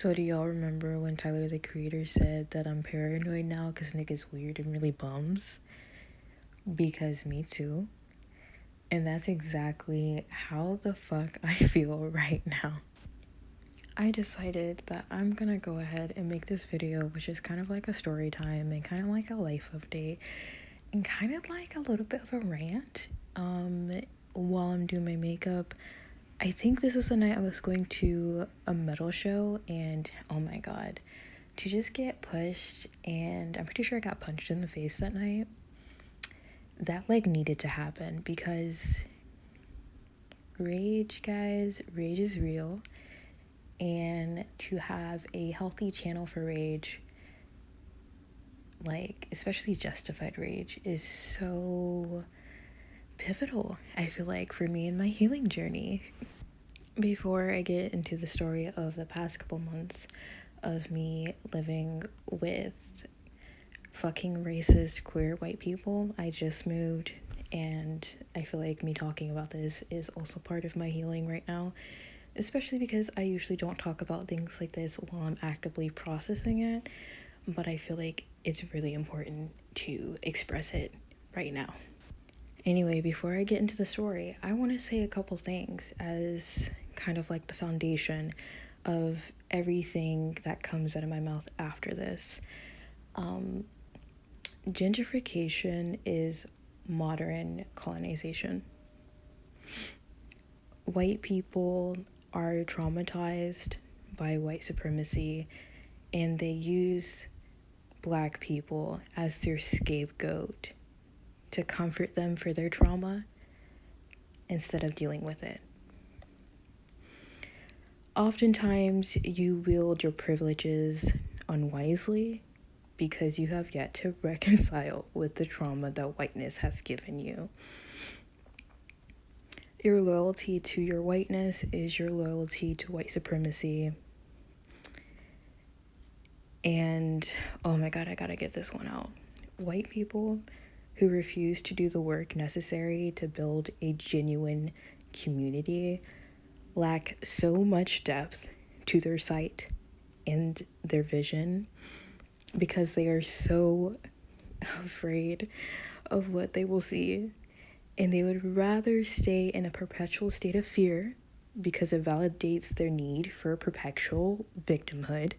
So do y'all remember when Tyler the Creator said that I'm paranoid now because niggas weird and really bums? Because me too. And that's exactly how the fuck I feel right now. I decided that I'm gonna go ahead and make this video, which is kind of like a story time and kind of like a life update and kind of like a little bit of a rant while I'm doing my makeup. I think this was the night I was going to a metal show, and oh my god, to just get pushed, and I'm pretty sure I got punched in the face that night. That like needed to happen because rage, guys, rage is real, and to have a healthy channel for rage, like especially justified rage, is so pivotal, I feel like, for me in my healing journey. Before I get into the story of the past couple months of me living with fucking racist queer white people, I just moved, and I feel like me talking about this is also part of my healing right now, especially because I usually don't talk about things like this while I'm actively processing it, but I feel like it's really important to express it right now. Anyway, before I get into the story, I want to say a couple things as kind of like the foundation of everything that comes out of my mouth after this. Gentrification is modern colonization. White people are traumatized by white supremacy, and they use black people as their scapegoat to comfort them for their trauma instead of dealing with it. Oftentimes, you wield your privileges unwisely because you have yet to reconcile with the trauma that whiteness has given you. Your loyalty to your whiteness is your loyalty to white supremacy. And, oh my god, I gotta get this one out. White people who refuse to do the work necessary to build a genuine community lack so much depth to their sight and their vision because they are so afraid of what they will see, and they would rather stay in a perpetual state of fear because it validates their need for perpetual victimhood,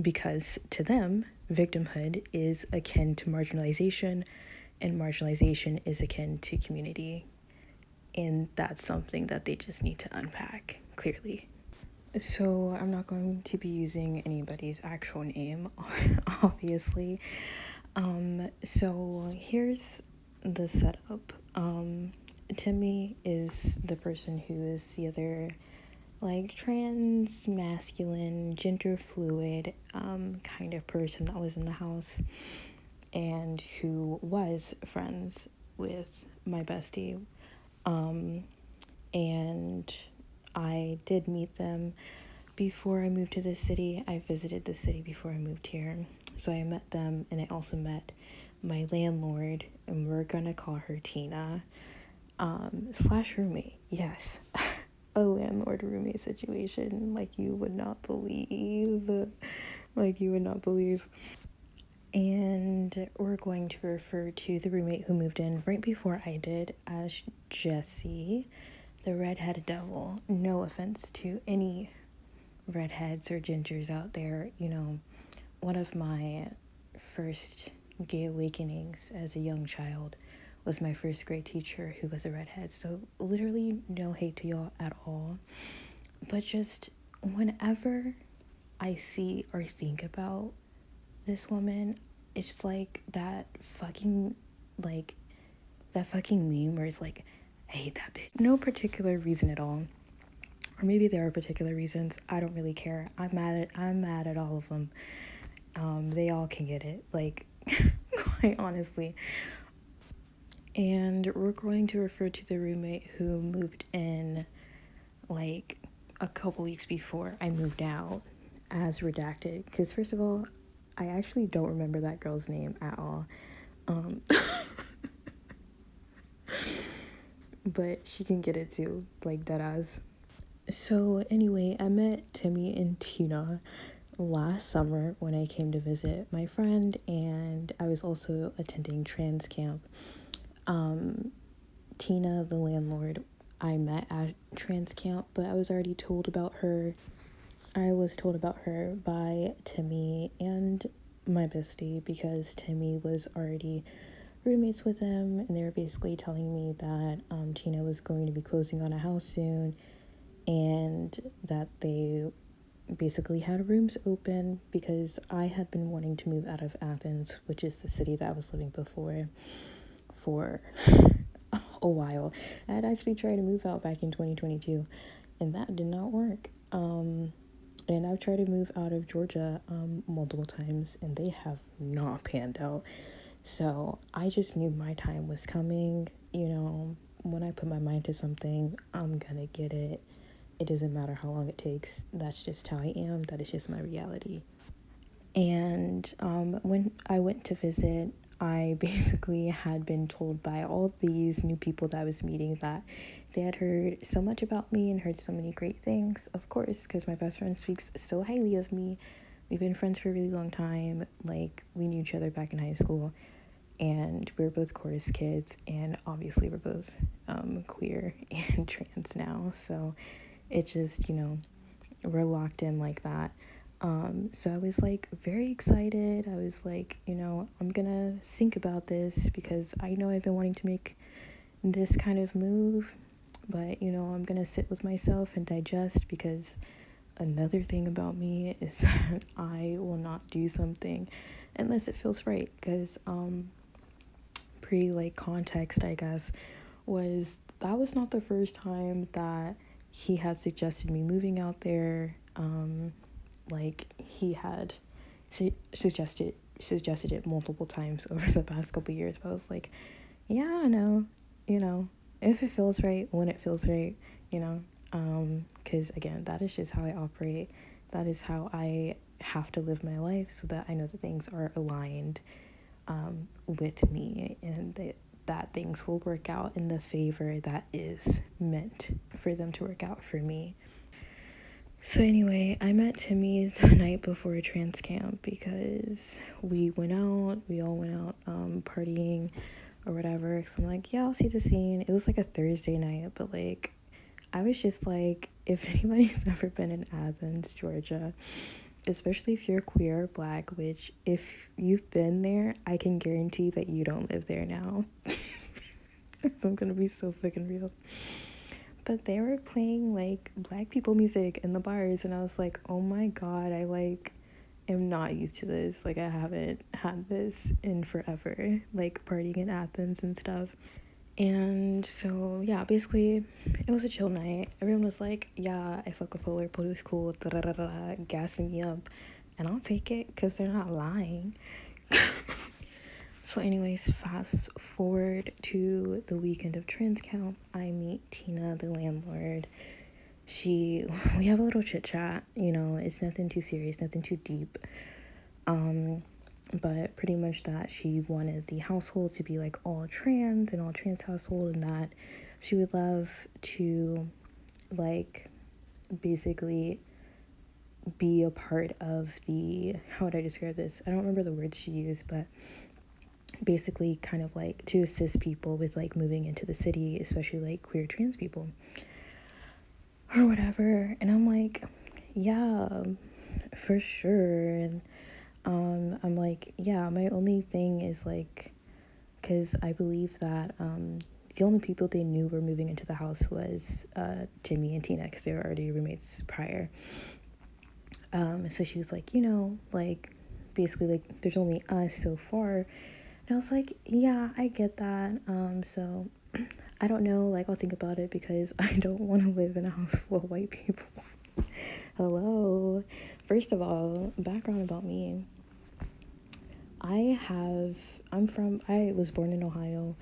because to them victimhood is akin to marginalization, and marginalization is akin to community, and that's something that they just need to unpack clearly. So I'm not going to be using anybody's actual name, obviously. So here's the setup. Timmy is the person who is the other, like, trans, masculine, gender fluid kind of person that was in the house and who was friends with my bestie. And I did meet them before I moved to this city. I visited the city before I moved here. So I met them, and I also met my landlord, and we're gonna call her Tina, slash roommate. Yes. A landlord roommate situation like you would not believe. And we're going to refer to the roommate who moved in right before I did as Jessie, the redheaded devil. No offense to any redheads or gingers out there. You know, one of my first gay awakenings as a young child was my first grade teacher who was a redhead. So literally no hate to y'all at all. But just whenever I see or think about this woman, it's like that fucking meme where it's like, I hate that bitch. No particular reason at all. Or maybe there are particular reasons. I don't really care. I'm mad at all of them. They all can get it, like, quite honestly. And we're going to refer to the roommate who moved in like a couple weeks before I moved out as redacted, because first of all, I actually don't remember that girl's name at all. But she can get it too, like, deadass. So anyway, I met Timmy and Tina last summer when I came to visit my friend, and I was also attending trans camp. Tina, the landlord, I met at trans camp, but I was already told about her. I was told about her by Timmy and my bestie because Timmy was already roommates with them, and they were basically telling me that Tina was going to be closing on a house soon, and that they basically had rooms open because I had been wanting to move out of Athens, which is the city that I was living before, for a while. I had actually tried to move out back in 2022, and that did not work. And I've tried to move out of Georgia multiple times, and they have not panned out. So I just knew my time was coming. You know, when I put my mind to something, I'm gonna get it. It doesn't matter how long it takes. That's just how I am. That is just my reality. And when I went to visit, I basically had been told by all these new people that I was meeting that they had heard so much about me and heard so many great things, of course, because my best friend speaks so highly of me. We've been friends for a really long time. Like, we knew each other back in high school, and we were both chorus kids, and obviously we're both queer and trans now. So it just, we're locked in like that. So I was like very excited. I was like, I'm gonna think about this because I know I've been wanting to make this kind of move, but I'm gonna sit with myself and digest, because another thing about me is that I will not do something unless it feels right. Because pre like context, I guess, was that was not the first time that he had suggested me moving out there. Like, he had suggested it multiple times over the past couple years, but I was like, yeah, I know, if it feels right, when it feels right, because again, that is just how I operate. That is how I have to live my life, so that I know that things are aligned with me, and that things will work out in the favor that is meant for them to work out for me. So anyway, I met Timmy the night before trans camp because we all went out partying or whatever. So I'm like, yeah, I'll see the scene. It was like a Thursday night, but like, I was just like, if anybody's ever been in Athens, Georgia, especially if you're queer or black, which if you've been there, I can guarantee that you don't live there now. I'm gonna be so fucking real. But they were playing like black people music in the bars, and I was like, oh my god, I like am not used to this. Like, I haven't had this in forever, like partying in Athens and stuff. And so yeah, basically it was a chill night. Everyone was like, yeah, I fuck with polar, but it was cool, gassing me up, and I'll take it because they're not lying. So anyways, fast forward to the weekend of trans camp. I meet Tina, the landlord. We have a little chit chat, it's nothing too serious, nothing too deep. But pretty much that she wanted the household to be like all trans household, and that she would love to like basically be a part of how would I describe this? I don't remember the words she used, but basically kind of like to assist people with like moving into the city, especially like queer trans people or whatever. And I'm like, yeah, for sure. And I'm like, yeah, my only thing is like, because I believe that the only people they knew were moving into the house was Timmy and Tina, because they were already roommates prior. So she was like, like basically like there's only us so far. And I was like, yeah, I get that. So I don't know, like, I'll think about it, because I don't want to live in a house full of white people. Hello. First of all, background about me. I was born in Ohio,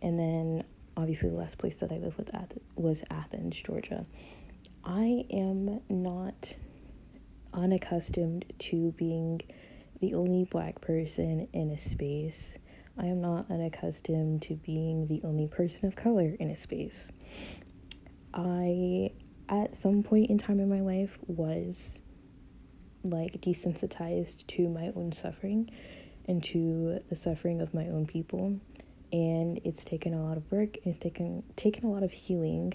and then obviously the last place that I lived was Athens, Georgia. I am not unaccustomed to being the only black person in a space. I am not unaccustomed to being the only person of color in a space. I at some point in time in my life was like desensitized to my own suffering and to the suffering of my own people, and it's taken a lot of work, and it's taken a lot of healing,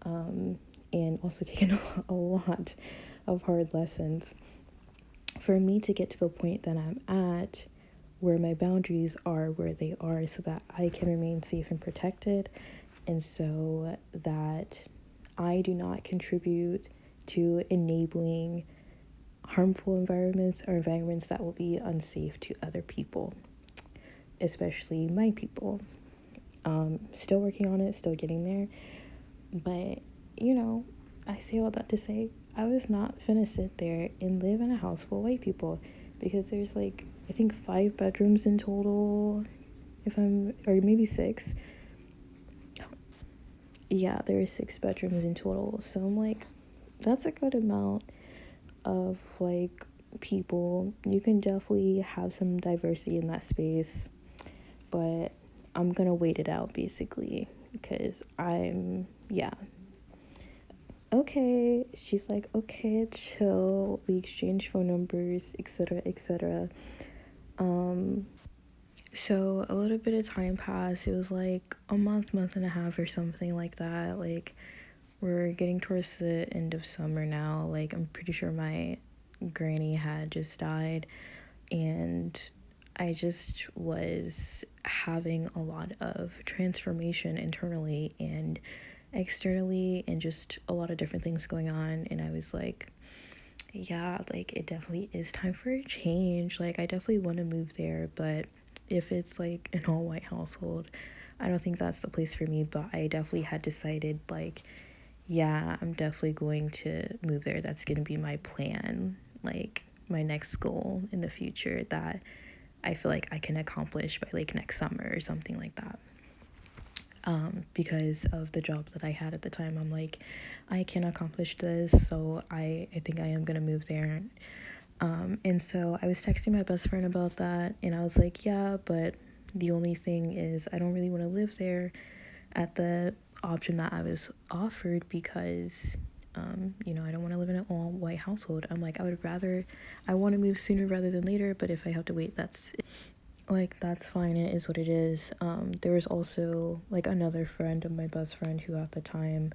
and also taken a lot of hard lessons for me to get to the point that I'm at, where my boundaries are where they are, so that I can remain safe and protected, and so that I do not contribute to enabling harmful environments or environments that will be unsafe to other people, especially my people. Still working on it, still getting there, but I say all that to say I was not finna sit there and live in a house full of white people, because there's like, I think 5 bedrooms in total, or maybe 6. Yeah, there are 6 bedrooms in total, so I'm like, that's a good amount of like people. You can definitely have some diversity in that space, but I'm gonna wait it out basically, because okay. She's like, okay, chill, we exchange phone numbers, etc, etc. So a little bit of time passed. It was like a month and a half or something like that. Like, we're getting towards the end of summer now. Like, I'm pretty sure my granny had just died, and I just was having a lot of transformation internally and externally, and just a lot of different things going on. And I was like, yeah, like, it definitely is time for a change. Like, I definitely want to move there, but if it's like an all white household, I don't think that's the place for me. But I definitely had decided, like, yeah, I'm definitely going to move there. That's going to be my plan, like my next goal in the future that I feel like I can accomplish by like next summer or something like that. Because of the job that I had at the time, I'm like, I can accomplish this, so I think I am gonna move there. And so I was texting my best friend about that, and I was like, yeah, but the only thing is I don't really want to live there at the option that I was offered, because I don't want to live in an all white household. I'm like, I want to move sooner rather than later, but if I have to wait, that's fine. It is what it is. There was also like another friend of my best friend who at the time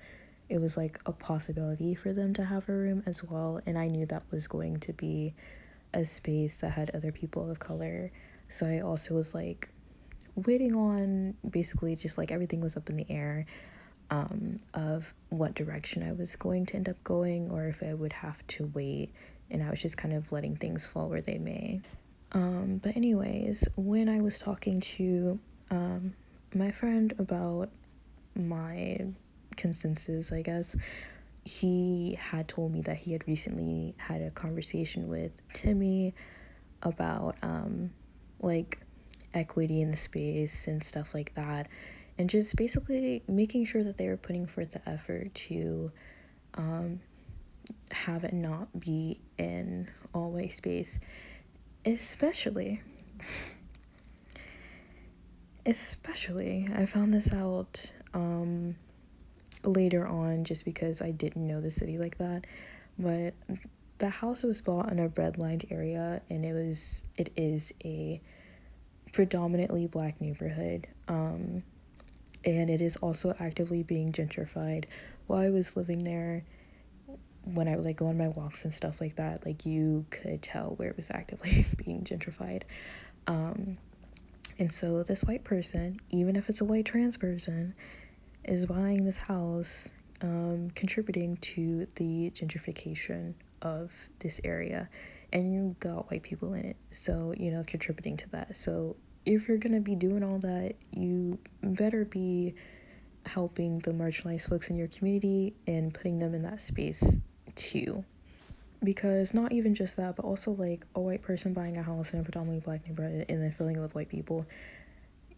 it was like a possibility for them to have a room as well, and I knew that was going to be a space that had other people of color. So I also was like waiting on, basically just like everything was up in the air, of what direction I was going to end up going, or if I would have to wait, and I was just kind of letting things fall where they may. But anyways, when I was talking to my friend about my consensus, I guess, he had told me that he had recently had a conversation with Timmy about like equity in the space and stuff like that, and just basically making sure that they were putting forth the effort to have it not be in all white space, especially I found this out later on, just because I didn't know the city like that, but the house was bought in a redlined area, and it is a predominantly black neighborhood, and it is also actively being gentrified. While I was living there, when I would like go on my walks and stuff like that, like you could tell where it was actively being gentrified. And so this white person, even if it's a white trans person, is buying this house, contributing to the gentrification of this area, and you got white people in it, so contributing to that. So if you're gonna be doing all that, you better be helping the marginalized folks in your community and putting them in that space too. Because not even just that, but also like a white person buying a house in a predominantly black neighborhood and then filling it with white people,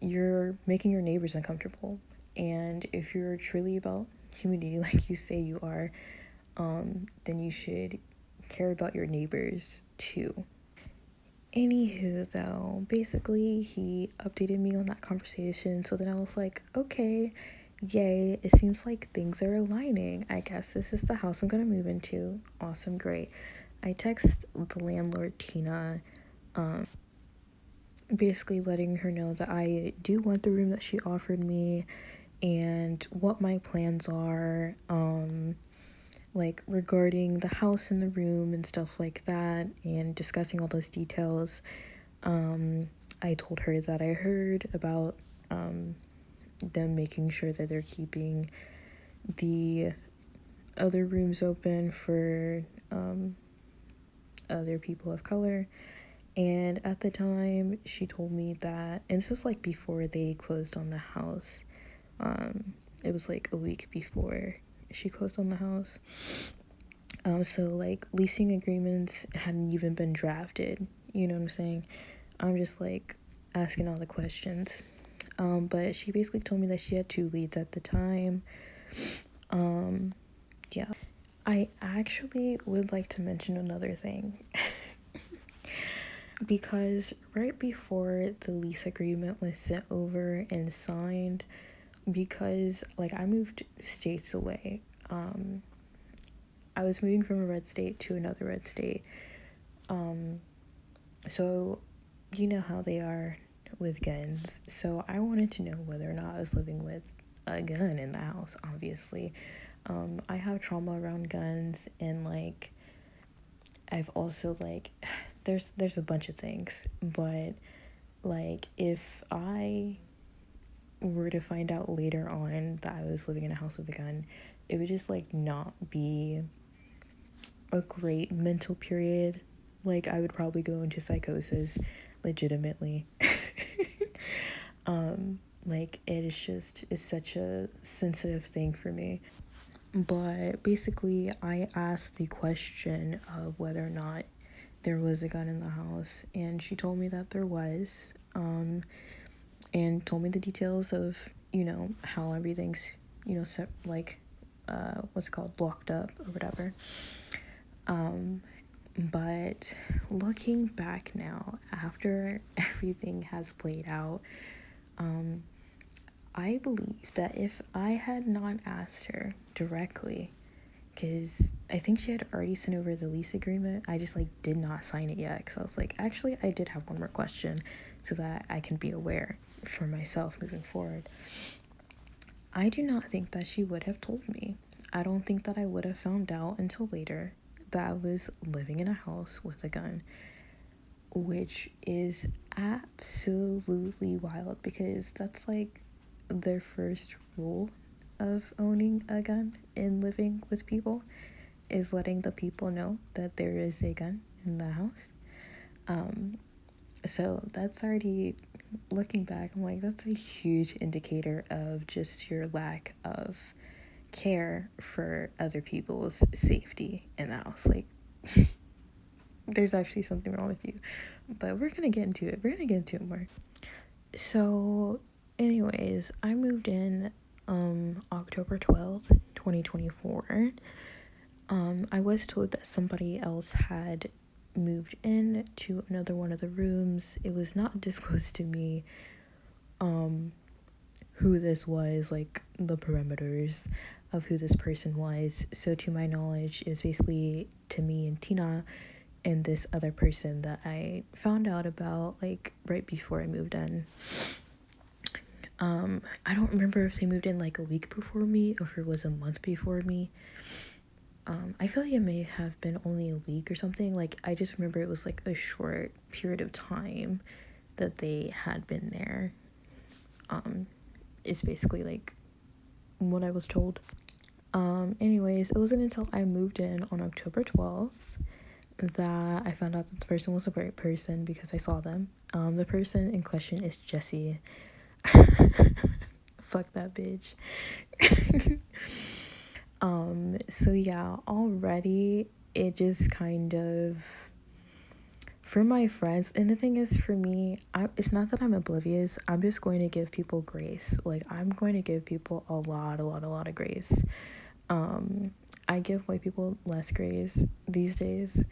you're making your neighbors uncomfortable. And if you're truly about community like you say you are, then you should care about your neighbors too. Anywho, though, basically he updated me on that conversation, so then I was like, okay, yay, it seems like things are aligning. I guess this is the house I'm gonna move into. Awesome, great. I text the landlord, Tina, basically letting her know that I do want the room that she offered me and what my plans are, like regarding the house and the room and stuff like that, and discussing all those details. I told her that I heard about them making sure that they're keeping the other rooms open for other people of color. And at the time, she told me that, and this was like before they closed on the house. It was like a week before she closed on the house. So like leasing agreements hadn't even been drafted. You know what I'm saying? I'm just like asking all the questions. But she basically told me that she had 2 leads at the time. Yeah. I actually would like to mention another thing. Because right before the lease agreement was sent over and signed, because like I moved states away. I was moving from a red state to another red state. So you know how they are with guns. So I wanted to know whether or not I was living with a gun in the house, obviously. I have trauma around guns, and like I've also like there's a bunch of things, but like if I were to find out later on that I was living in a house with a gun, it would just like not be a great mental period. Like I would probably go into psychosis legitimately. Like it's such a sensitive thing for me. But basically I asked the question of whether or not there was a gun in the house, and she told me that there was, and told me the details of, you know, how everything's, you know, set, like what's it called, blocked up or whatever. But looking back now, after everything has played out, I believe that if I had not asked her directly, because I think she had already sent over the lease agreement, I just like did not sign it yet, because I was like, actually I did have one more question so that I can be aware for myself moving forward. I do not think that she would have told me. I don't think that I would have found out until later that I was living in a house with a gun, which is absolutely wild, because that's like their first rule of owning a gun and living with people, is letting the people know that there is a gun in the house. So that's already, looking back, I'm like, that's a huge indicator of just your lack of care for other people's safety in the house. Like, there's actually something wrong with you. But we're gonna get into it more. So anyways, I moved in October 12th, 2024. I was told that somebody else had moved in to another one of the rooms. It was not disclosed to me who this was, like the parameters of who this person was. So to my knowledge, it was basically to me and Tina and this other person that I found out about like right before I moved in. I don't remember if they moved in like a week before me or if it was a month before me. I feel like it may have been only a week or something. Like I just remember it was like a short period of time that they had been there. Is basically like what I was told. Anyways, it wasn't until I moved in on October 12th that I found out that the person was the right person, because I saw them. The person in question is Jessie. Fuck that bitch. So yeah, already it just kind of, for my friends, and the thing is, for me, it's not that I'm oblivious. I'm just going to give people grace. Like I'm going to give people a lot of grace. I give white people less grace these days,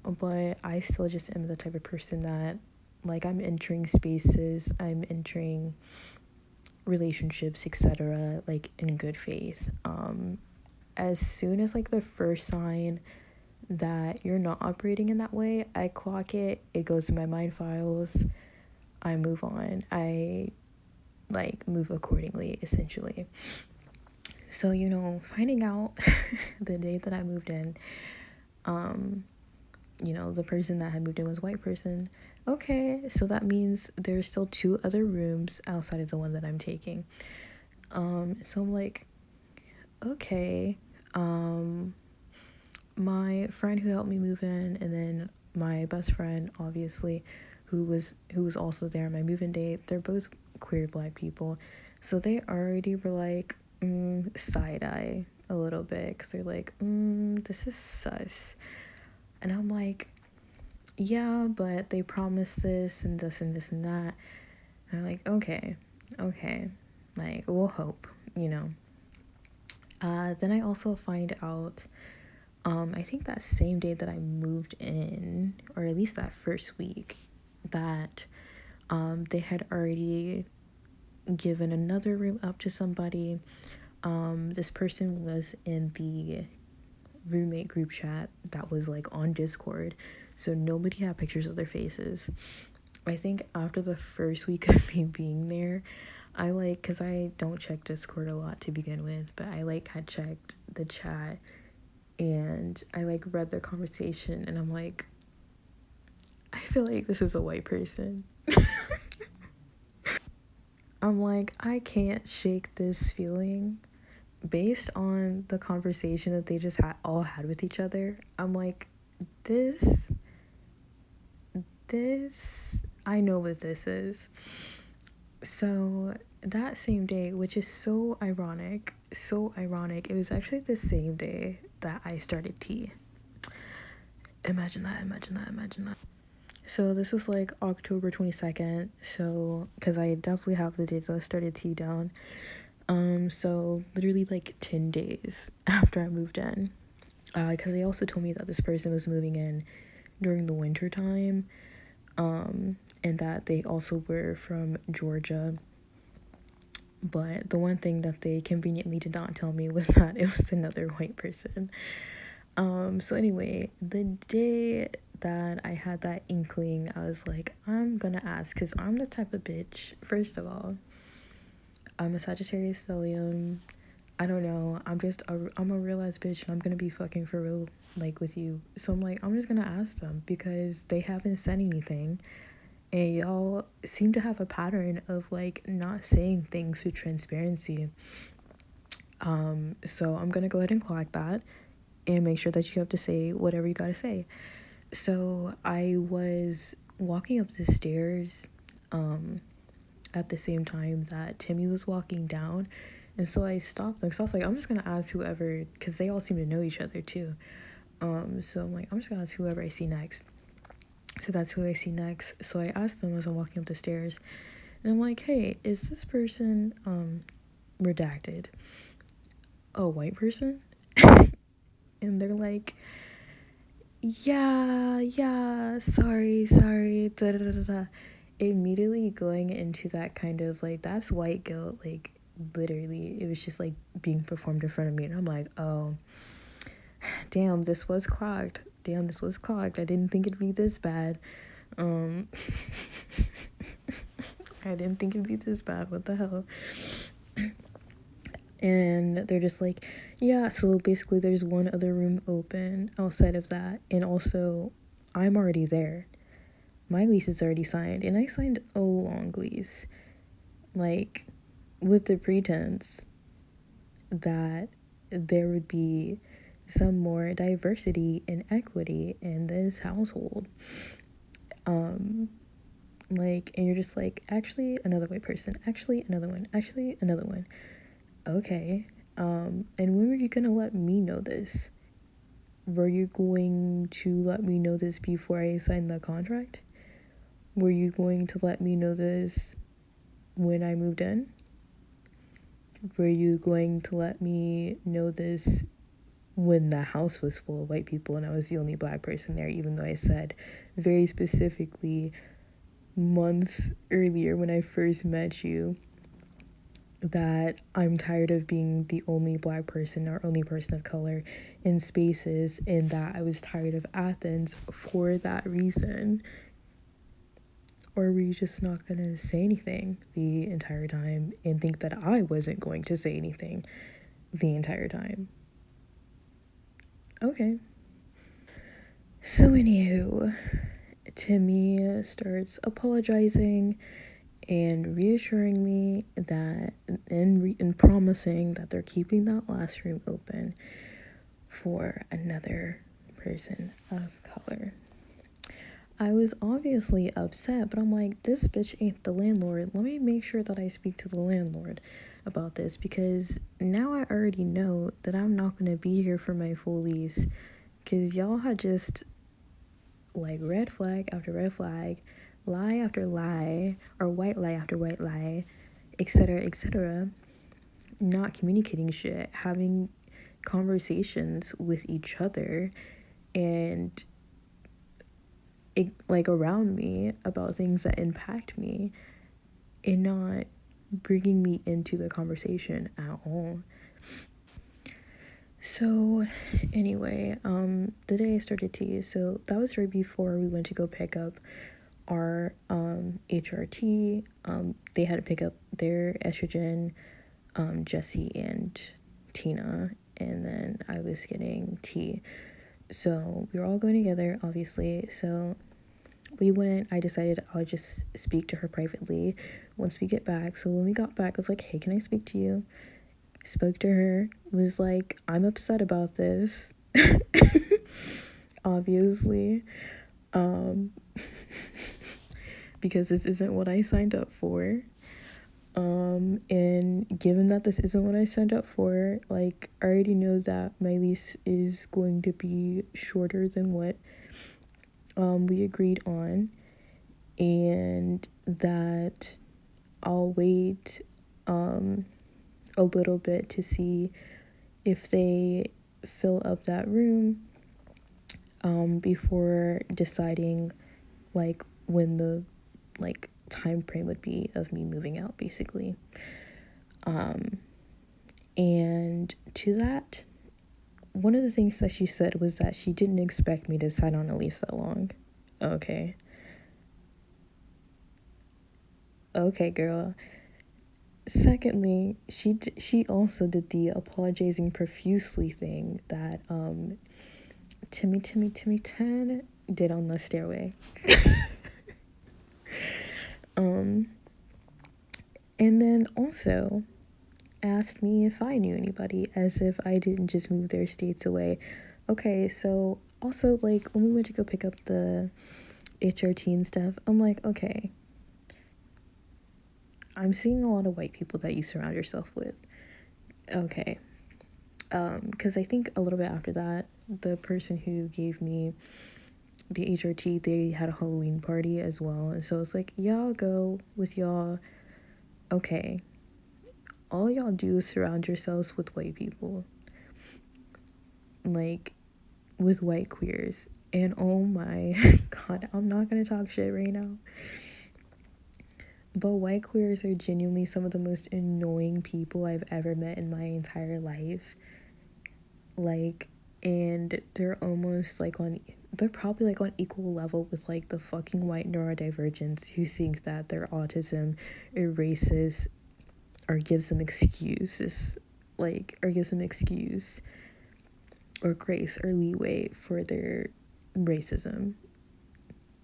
but I still just am the type of person that, like, I'm entering spaces, I'm entering relationships, etc., like in good faith. As soon as like the first sign that you're not operating in that way, I clock it, it goes in my mind files, I move on, I like move accordingly, essentially. So, you know, finding out the day that I moved in, you know, the person that had moved in was a white person. Okay, so that means there's still 2 other rooms outside of the one that I'm taking. So I'm like, okay. My friend who helped me move in, and then my best friend, obviously, who was also there on my move-in date, they're both queer Black people, so they already were like side-eye a little bit, because they're like, this is sus. And I'm like, yeah, but they promised this and this and this and that. And I'm like, okay, like, we'll hope, you know. Then I also find out, I think that same day that I moved in, or at least that first week, that they had already given another room up to somebody. This person was in the roommate group chat that was like on Discord, so nobody had pictures of their faces. I think after the first week of me being there, I like, because I don't check Discord a lot to begin with, but I like had checked the chat, and I like read their conversation, and I'm like, I feel like this is a white person. I'm like, I can't shake this feeling based on the conversation that they just all had with each other. I'm like, this, I know what this is. So that same day, which is so ironic, it was actually the same day that I started tea. Imagine that. So this was like October 22nd, so, because I definitely have the date that I started tea down. So literally like 10 days after I moved in, because they also told me that this person was moving in during the winter time, and that they also were from Georgia. But the one thing that they conveniently did not tell me was that it was another white person. So anyway, the day that I had that inkling, I was like, I'm gonna ask, because I'm the type of bitch, first of all, I'm a Sagittarius stellium. I don't know, I'm a real ass bitch, and I'm gonna be fucking for real, like, with you. So I'm like, I'm just gonna ask them, because they haven't said anything, and y'all seem to have a pattern of like not saying things with transparency. So I'm gonna go ahead and clock that and make sure that you have to say whatever you gotta say. So I was walking up the stairs at the same time that Timmy was walking down, and so I stopped them, so I was like, I'm just gonna ask whoever, because they all seem to know each other too. So I'm like, I'm just gonna ask whoever I see next. So that's who I see next. So I asked them as I'm walking up the stairs, and I'm like, hey, is this person redacted a white person? And they're like, yeah, sorry, da da da da. Immediately going into that kind of like, that's white guilt, like, literally, it was just like being performed in front of me, and I'm like, oh, damn, this was clogged. I didn't think it'd be this bad. I didn't think it'd be this bad. What the hell? And they're just like, yeah, so basically there's one other room open outside of that, and also I'm already there. My lease is already signed, and I signed a long lease, like, with the pretense that there would be some more diversity and equity in this household. Like, and you're just like, actually another white person, actually another one, actually another one. Okay. And when were you gonna let me know this? Were you going to let me know this before I signed the contract? Were you going to let me know this when I moved in? Were you going to let me know this when the house was full of white people and I was the only Black person there, even though I said very specifically months earlier when I first met you that I'm tired of being the only black person or only person of color in spaces, and that I was tired of Athens for that reason. Or were you just not gonna say anything the entire time and think that I wasn't going to say anything the entire time? Okay. So, anywho, Timmy starts apologizing and reassuring me that, and promising that they're keeping that last room open for another person of color. I was obviously upset, but I'm like, this bitch ain't the landlord. Let me make sure that I speak to the landlord about this, because now I already know that I'm not going to be here for my full lease, because y'all had just, like, red flag after red flag, lie after lie, or white lie after white lie, etc., not communicating shit, having conversations with each other, and like around me about things that impact me, and not bringing me into the conversation at all. So anyway, the day I started tea, so that was right before we went to go pick up our HRT. They had to pick up their estrogen, Jesse and Tina, and then I was getting tea. So we were all going together, obviously. So we went, I decided I'll just speak to her privately once we get back. So when we got back, I was like, hey, can I speak to you? Spoke to her, was like, I'm upset about this. Obviously. Because this isn't what I signed up for. And given that this isn't what I signed up for, like, I already know that my lease is going to be shorter than what we agreed on, and that I'll wait a little bit to see if they fill up that room before deciding, like, when the, like, time frame would be of me moving out, basically. And to that, one of the things that she said was that she didn't expect me to sign on a lease that long. Okay, girl. Secondly, she also did the apologizing profusely thing that Timmy 10 did on the stairway. And then also asked me if I knew anybody, as if I didn't just move their states away. Okay, so also, like, when we went to go pick up the HRT and stuff, I'm like, okay, I'm seeing a lot of white people that you surround yourself with. Okay. Because I think a little bit after that, the person who gave me the HRT, they had a Halloween party as well. And so it's like, y'all go with y'all. Okay. All y'all do is surround yourselves with white people. Like, with white queers. And oh my god, I'm not gonna talk shit right now. But white queers are genuinely some of the most annoying people I've ever met in my entire life. Like, and they're almost like they're probably like on equal level with like the fucking white neurodivergents who think that their autism erases or gives them excuses, like, or gives them excuse or grace or leeway for their racism.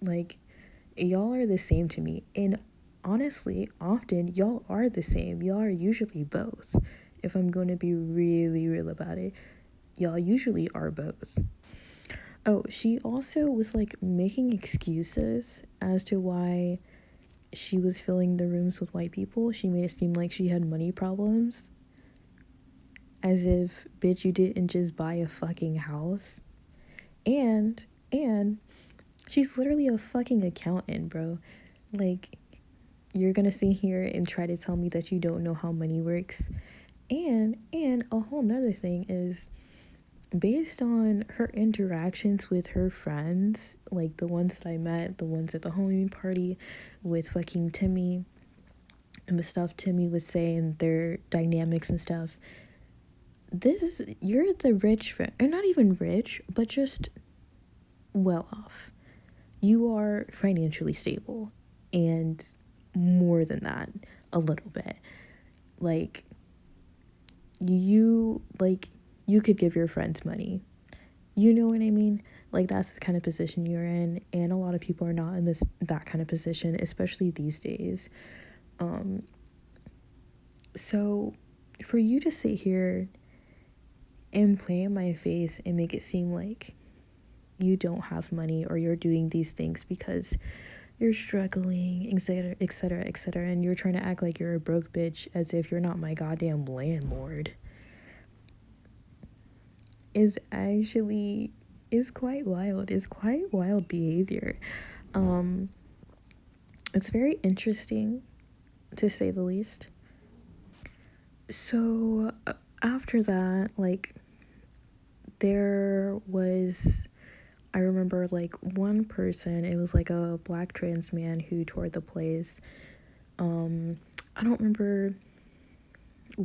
Like, y'all are the same to me, and honestly, often y'all are the same. Y'all are usually both. If I'm going to be really real about it, y'all usually are both. Oh, she also was like making excuses as to why she was filling the rooms with white people. She made it seem like she had money problems. As if, bitch, you didn't just buy a fucking house. And she's literally a fucking accountant, bro. Like, you're gonna sit here and try to tell me that you don't know how money works. And a whole nother thing is, based on her interactions with her friends, like the ones that I met, the ones at the Halloween party with fucking Timmy, and the stuff Timmy was saying, their dynamics and stuff. You're the rich friend, or not even rich, but just well off. You are financially stable, and more than that, a little bit. Like, you could give your friends money. You know what I mean? Like, that's the kind of position you're in, and a lot of people are not in that kind of position, especially these days. So for you to sit here and play in my face and make it seem like you don't have money, or you're doing these things because you're struggling, etc., etc., etc., and you're trying to act like you're a broke bitch as if you're not my goddamn landlord, is quite wild. Is quite wild behavior. It's very interesting, to say the least. So after that, like, there was, I remember, like, one person, it was like a black trans man who toured the place. I don't remember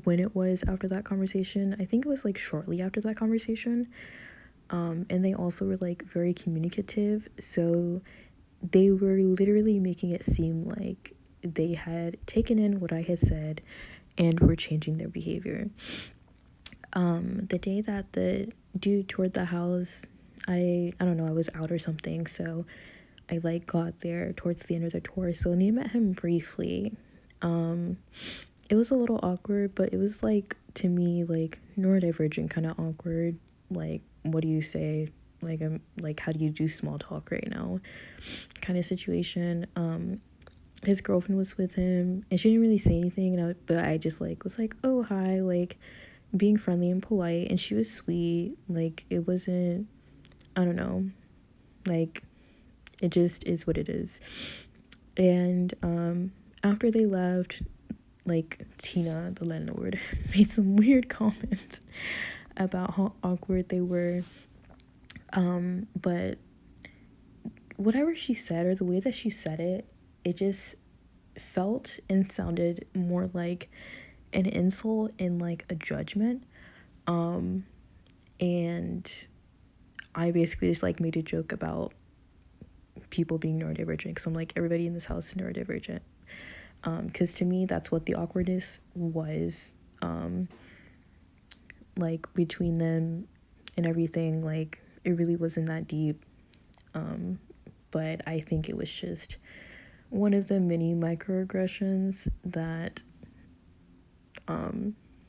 when it was after that conversation. I think it was like shortly after that conversation. And they also were like very communicative, so they were literally making it seem like they had taken in what I had said and were changing their behavior. The day that the dude toured the house, I don't know, I was out or something, so I like got there towards the end of the tour. So I met him briefly. It was a little awkward, but it was like, to me, like neurodivergent kind of awkward. Like, what do you say? Like, I'm like, how do you do small talk right now? Kind of situation. His girlfriend was with him, and she didn't really say anything, but I just like was like, oh hi, like being friendly and polite, and she was sweet. Like, it wasn't, I don't know, like, it just is what it is. And after they left, like, Tina, the landlord, made some weird comments about how awkward they were. But whatever she said, or the way that she said it, it just felt and sounded more like an insult and like a judgment. And I basically just like made a joke about people being neurodivergent, because I'm like, everybody in this house is neurodivergent. Because to me, that's what the awkwardness was, like, between them and everything. Like, it really wasn't that deep. But I think it was just one of the many microaggressions that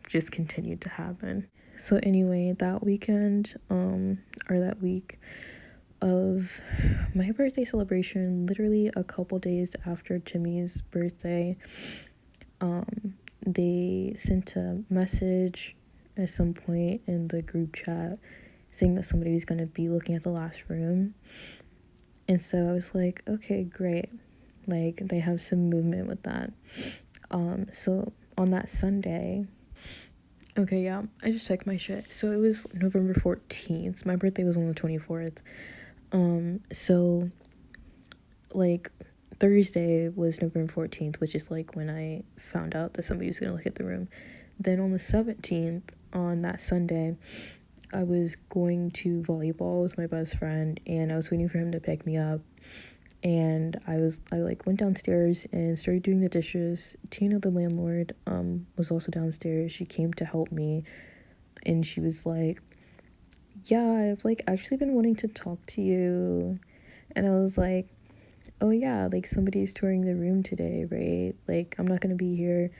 just continued to happen. So anyway, that weekend, or that week of my birthday celebration, literally a couple days after Jimmy's birthday, they sent a message at some point in the group chat saying that somebody was going to be looking at the last room. And so I was like, okay, great. Like, they have some movement with that. So on that Sunday, okay, yeah, I just checked my shit. So it was November 14th. My birthday was on the 24th. So, like, Thursday was November 14th, which is like when I found out that somebody was gonna look at the room. Then on the 17th, on that Sunday, I was going to volleyball with my best friend, and I was waiting for him to pick me up. And I like went downstairs and started doing the dishes. Tina, the landlord, was also downstairs. She came to help me, and she was like, yeah, I've like actually been wanting to talk to you. And I was like, oh yeah, like somebody's touring the room today, right? Like, I'm not gonna be here.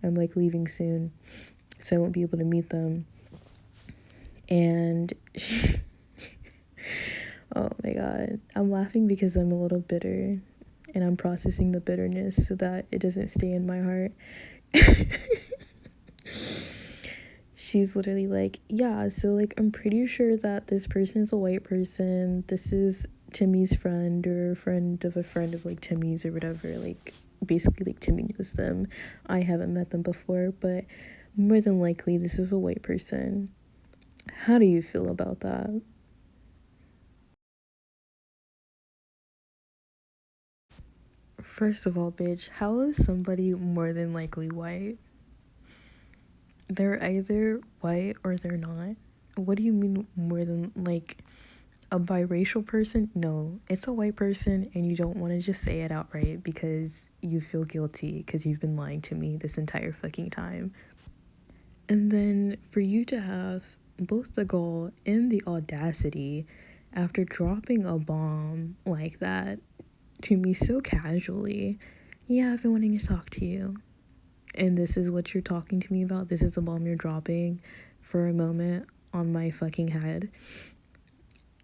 I'm like leaving soon, so I won't be able to meet them. And oh my god, I'm laughing because I'm a little bitter, and I'm processing the bitterness so that it doesn't stay in my heart. She's literally like, yeah, so like I'm pretty sure that this person is a white person. This is Timmy's friend, or friend of like Timmy's or whatever. Like, basically, like, Timmy knows them. I haven't met them before, but more than likely this is a white person. How do you feel about that? First of all, bitch, how is somebody more than likely white? They're either white or they're not. What do you mean more than, like, a biracial person? No, it's a white person, and you don't want to just say it outright because you feel guilty because you've been lying to me this entire fucking time. And then for you to have both the gall and the audacity after dropping a bomb like that to me so casually, yeah, I've been wanting to talk to you. And this is what you're talking to me about? This is the bomb you're dropping for a moment on my fucking head?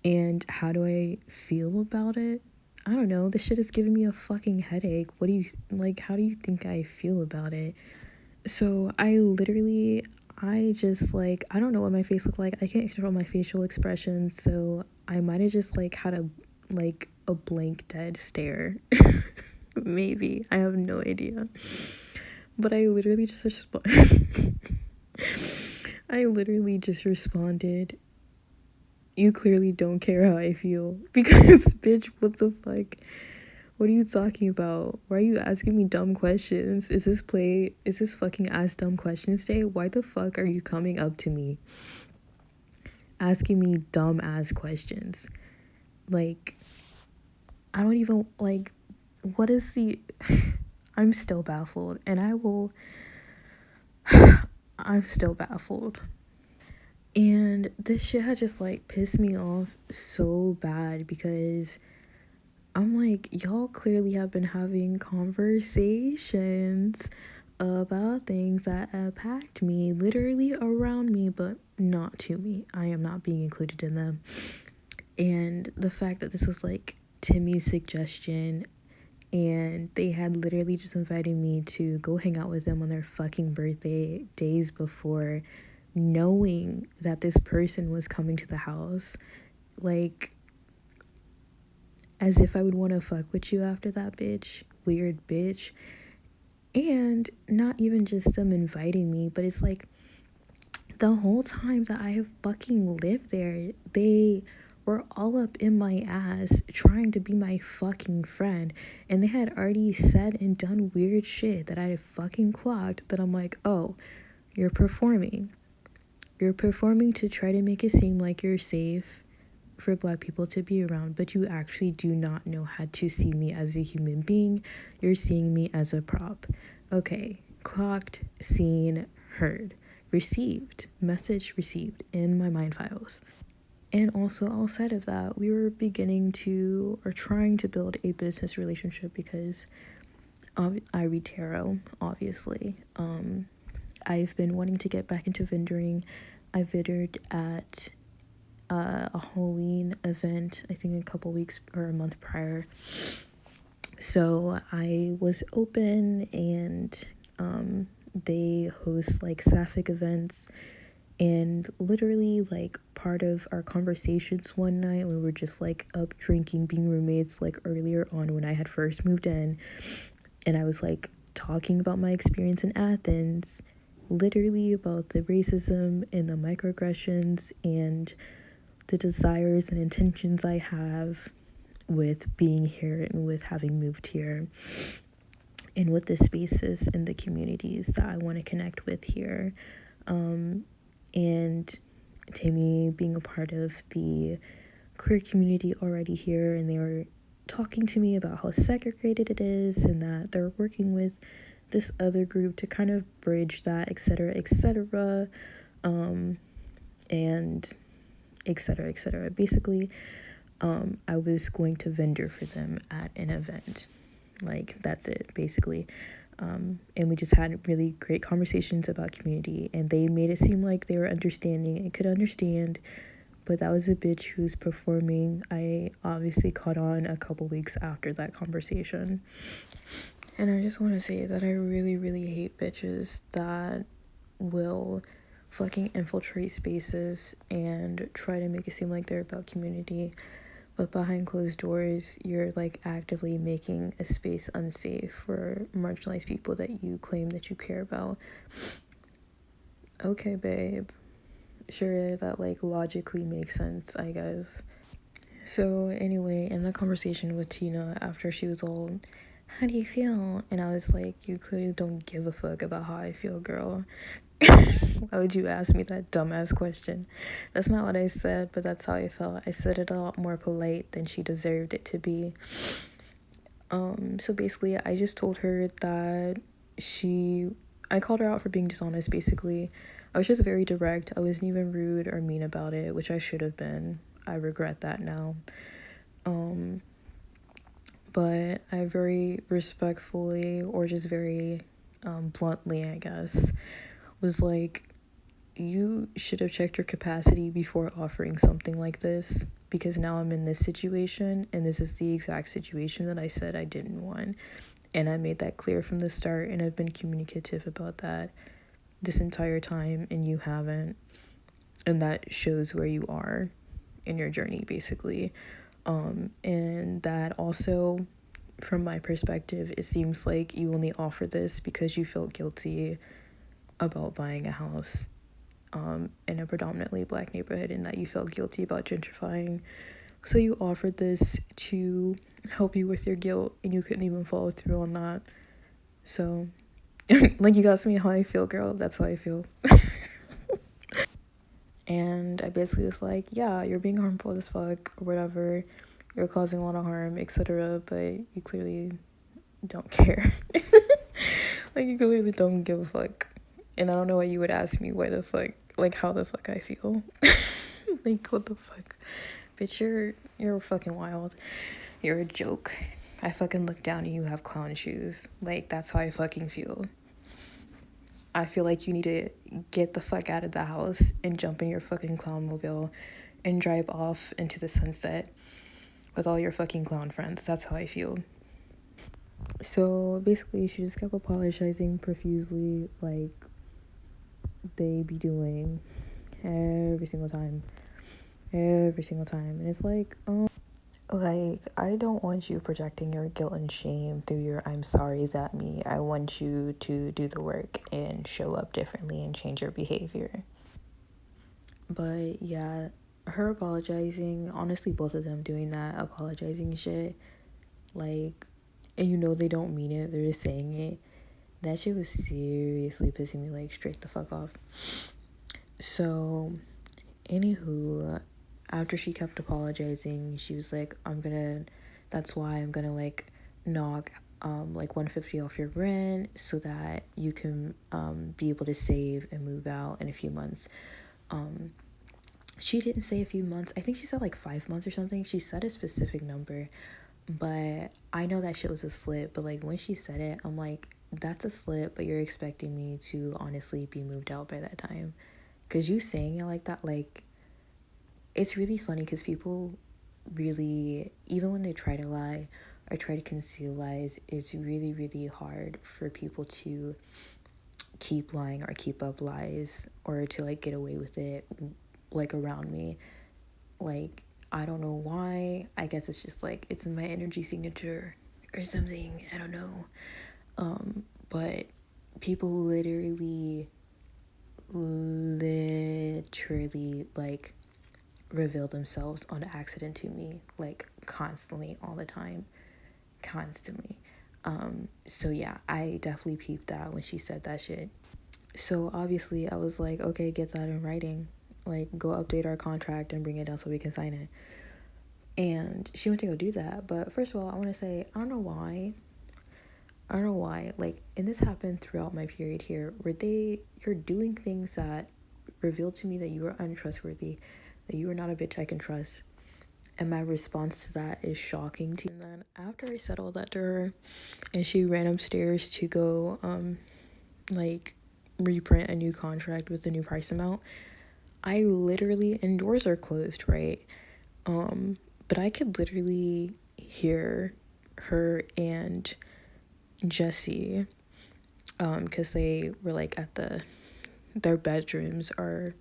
And how do I feel about it? I don't know. This shit is giving me a fucking headache. What do you, like, how do you think I feel about it? So I just, like, I don't know what my face looked like. I can't control my facial expressions, so I might have just, like, had a blank dead stare. Maybe. I have no idea. But I literally just I literally just responded, you clearly don't care how I feel. Because, bitch, what the fuck? What are you talking about? Why are you asking me dumb questions? Is this fucking Ask Dumb Questions Day? Why the fuck are you coming up to me asking me dumb ass questions? Like, I don't even, like, what is the... I'm still baffled, and I'm still baffled. And this shit had just, like, pissed me off so bad because I'm like, y'all clearly have been having conversations about things that impact me, literally around me, but not to me. I am not being included in them. And the fact that this was, like, Timmy's suggestion, and they had literally just invited me to go hang out with them on their fucking birthday days before, knowing that this person was coming to the house, like, as if I would want to fuck with you after that, bitch. Weird bitch. And not even just them inviting me, but it's like the whole time that I have fucking lived there, they were all up in my ass trying to be my fucking friend, and they had already said and done weird shit that I had fucking clocked, that I'm like, oh, you're performing to try to make it seem like you're safe for Black people to be around, but you actually do not know how to see me as a human being. You're seeing me as a prop. Okay, clocked, seen, heard, received, message received in my mind files. And also outside of that, we were trying to build a business relationship because I read tarot, obviously. I've been wanting to get back into vendoring. I vendored at a Halloween event, I think a couple weeks or a month prior. So I was open, and they host like sapphic events, and literally, like, part of our conversations one night, we were just like up drinking, being roommates, like earlier on when I had first moved in, and I was like talking about my experience in Athens, literally about the racism and the microaggressions and the desires and intentions I have with being here and with having moved here, and with the spaces and the communities that I want to connect with here. And Tammy being a part of the queer community already here, and they were talking to me about how segregated it is, and that they're working with this other group to kind of bridge that, etc., etc., and etc., etc. Basically, I was going to vendor for them at an event. Like, that's it, basically. And we just had really great conversations about community, and they made it seem like they were understanding and could understand, but that was a bitch who was performing. I obviously caught on a couple weeks after that conversation. And I just want to say that I really, really hate bitches that will fucking infiltrate spaces and try to make it seem like they're about community, but behind closed doors, you're like actively making a space unsafe for marginalized people that you claim that you care about. Okay, babe. Sure, that like logically makes sense, I guess. So anyway, in the conversation with Tina, after she was all how do you feel? And I was like, you clearly don't give a fuck about how I feel, girl. Why would you ask me that dumbass question? That's not what I said, but that's how I felt. I said it a lot more polite than she deserved it to be. So basically, I just told her that I called her out for being dishonest, basically. I was just very direct. I wasn't even rude or mean about it, which I should have been. I regret that now. But I very respectfully, or just very bluntly, I guess, was like, you should have checked your capacity before offering something like this, because now I'm in this situation, and this is the exact situation that I said I didn't want. And I made that clear from the start, and I've been communicative about that this entire time, and you haven't. And that shows where you are in your journey, basically. And that also, from my perspective, it seems like you only offer this because you felt guilty about buying a house in a predominantly Black neighborhood, and that you felt guilty about gentrifying. So you offered this to help you with your guilt, and you couldn't even follow through on that. So, like, you asked me how I feel, girl. That's how I feel. And I basically was like, yeah, you're being harmful as fuck, or whatever. You're causing a lot of harm, etc. But you clearly don't care. Like, you clearly don't give a fuck. And I don't know why you would ask me why the fuck, like, how the fuck I feel. Like, what the fuck? Bitch, you're fucking wild. You're a joke. I fucking look down and you have clown shoes. Like, that's how I fucking feel. I feel like you need to get the fuck out of the house and jump in your fucking clown mobile and drive off into the sunset with all your fucking clown friends. That's how I feel. So basically, she just kept apologizing profusely, like they be doing every single time. And it's like, I don't want you projecting your guilt and shame through your I'm sorry's at me. I want you to do the work and show up differently and change your behavior. But yeah, her apologizing, honestly, both of them doing that apologizing shit, like, and you know they don't mean it, they're just saying it. That shit was seriously pissing me like straight the fuck off. So, anywho, after she kept apologizing, she was like, that's why I'm gonna like knock like 150 off your rent so that you can be able to save and move out in a few months. She didn't say a few months. I think she said like 5 months or something. She said a specific number, but I know that shit was a slip. But like when she said it, I'm like, that's a slip, but you're expecting me to honestly be moved out by that time. Because you saying it like that, like, it's really funny because people really, even when they try to lie or try to conceal lies, it's really, really hard for people to keep lying or keep up lies or to like get away with it, like around me. Like, I don't know why. I guess it's just like it's in my energy signature or something. I don't know. But people literally like reveal themselves on accident to me, like constantly, all the time, constantly. So yeah, I definitely peeped that when she said that shit. So obviously I was like, okay, get that in writing, like go update our contract and bring it down so we can sign it. And she went to go do that. But first of all, I want to say, I don't know why, like, and this happened throughout my period here, where you're doing things that revealed to me that you are untrustworthy, that you are not a bitch I can trust. And my response to that is shocking to me. And then after I said all that to her, and she ran upstairs to go, like, reprint a new contract with the new price amount, I literally, and doors are closed, right? But I could literally hear her and Jesse, because they were like their bedrooms are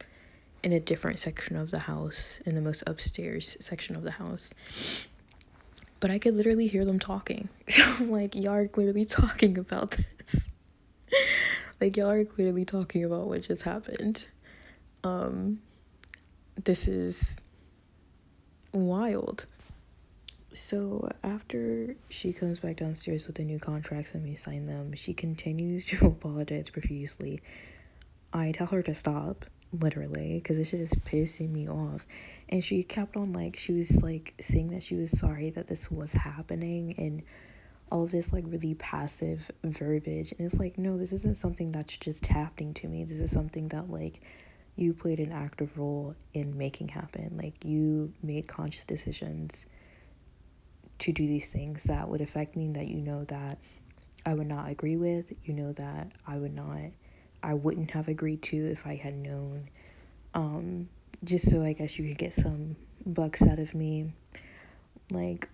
in a different section of the house, in the most upstairs section of the house. But I could literally hear them talking. I'm like, y'all are clearly talking about this. Like, y'all are clearly talking about what just happened. This is wild. So after she comes back downstairs with the new contracts and we sign them, she continues to apologize profusely. I tell her to stop, literally, because this shit is pissing me off. And she kept on, like, she was, like, saying that she was sorry that this was happening and all of this, like, really passive verbiage. And it's like, no, this isn't something that's just happening to me. This is something that, like, you played an active role in making happen. Like, you made conscious decisions to do these things that would affect me, that you know that I would not agree with, you know that I wouldn't have agreed to if I had known. Just so I guess you could get some bucks out of me, like,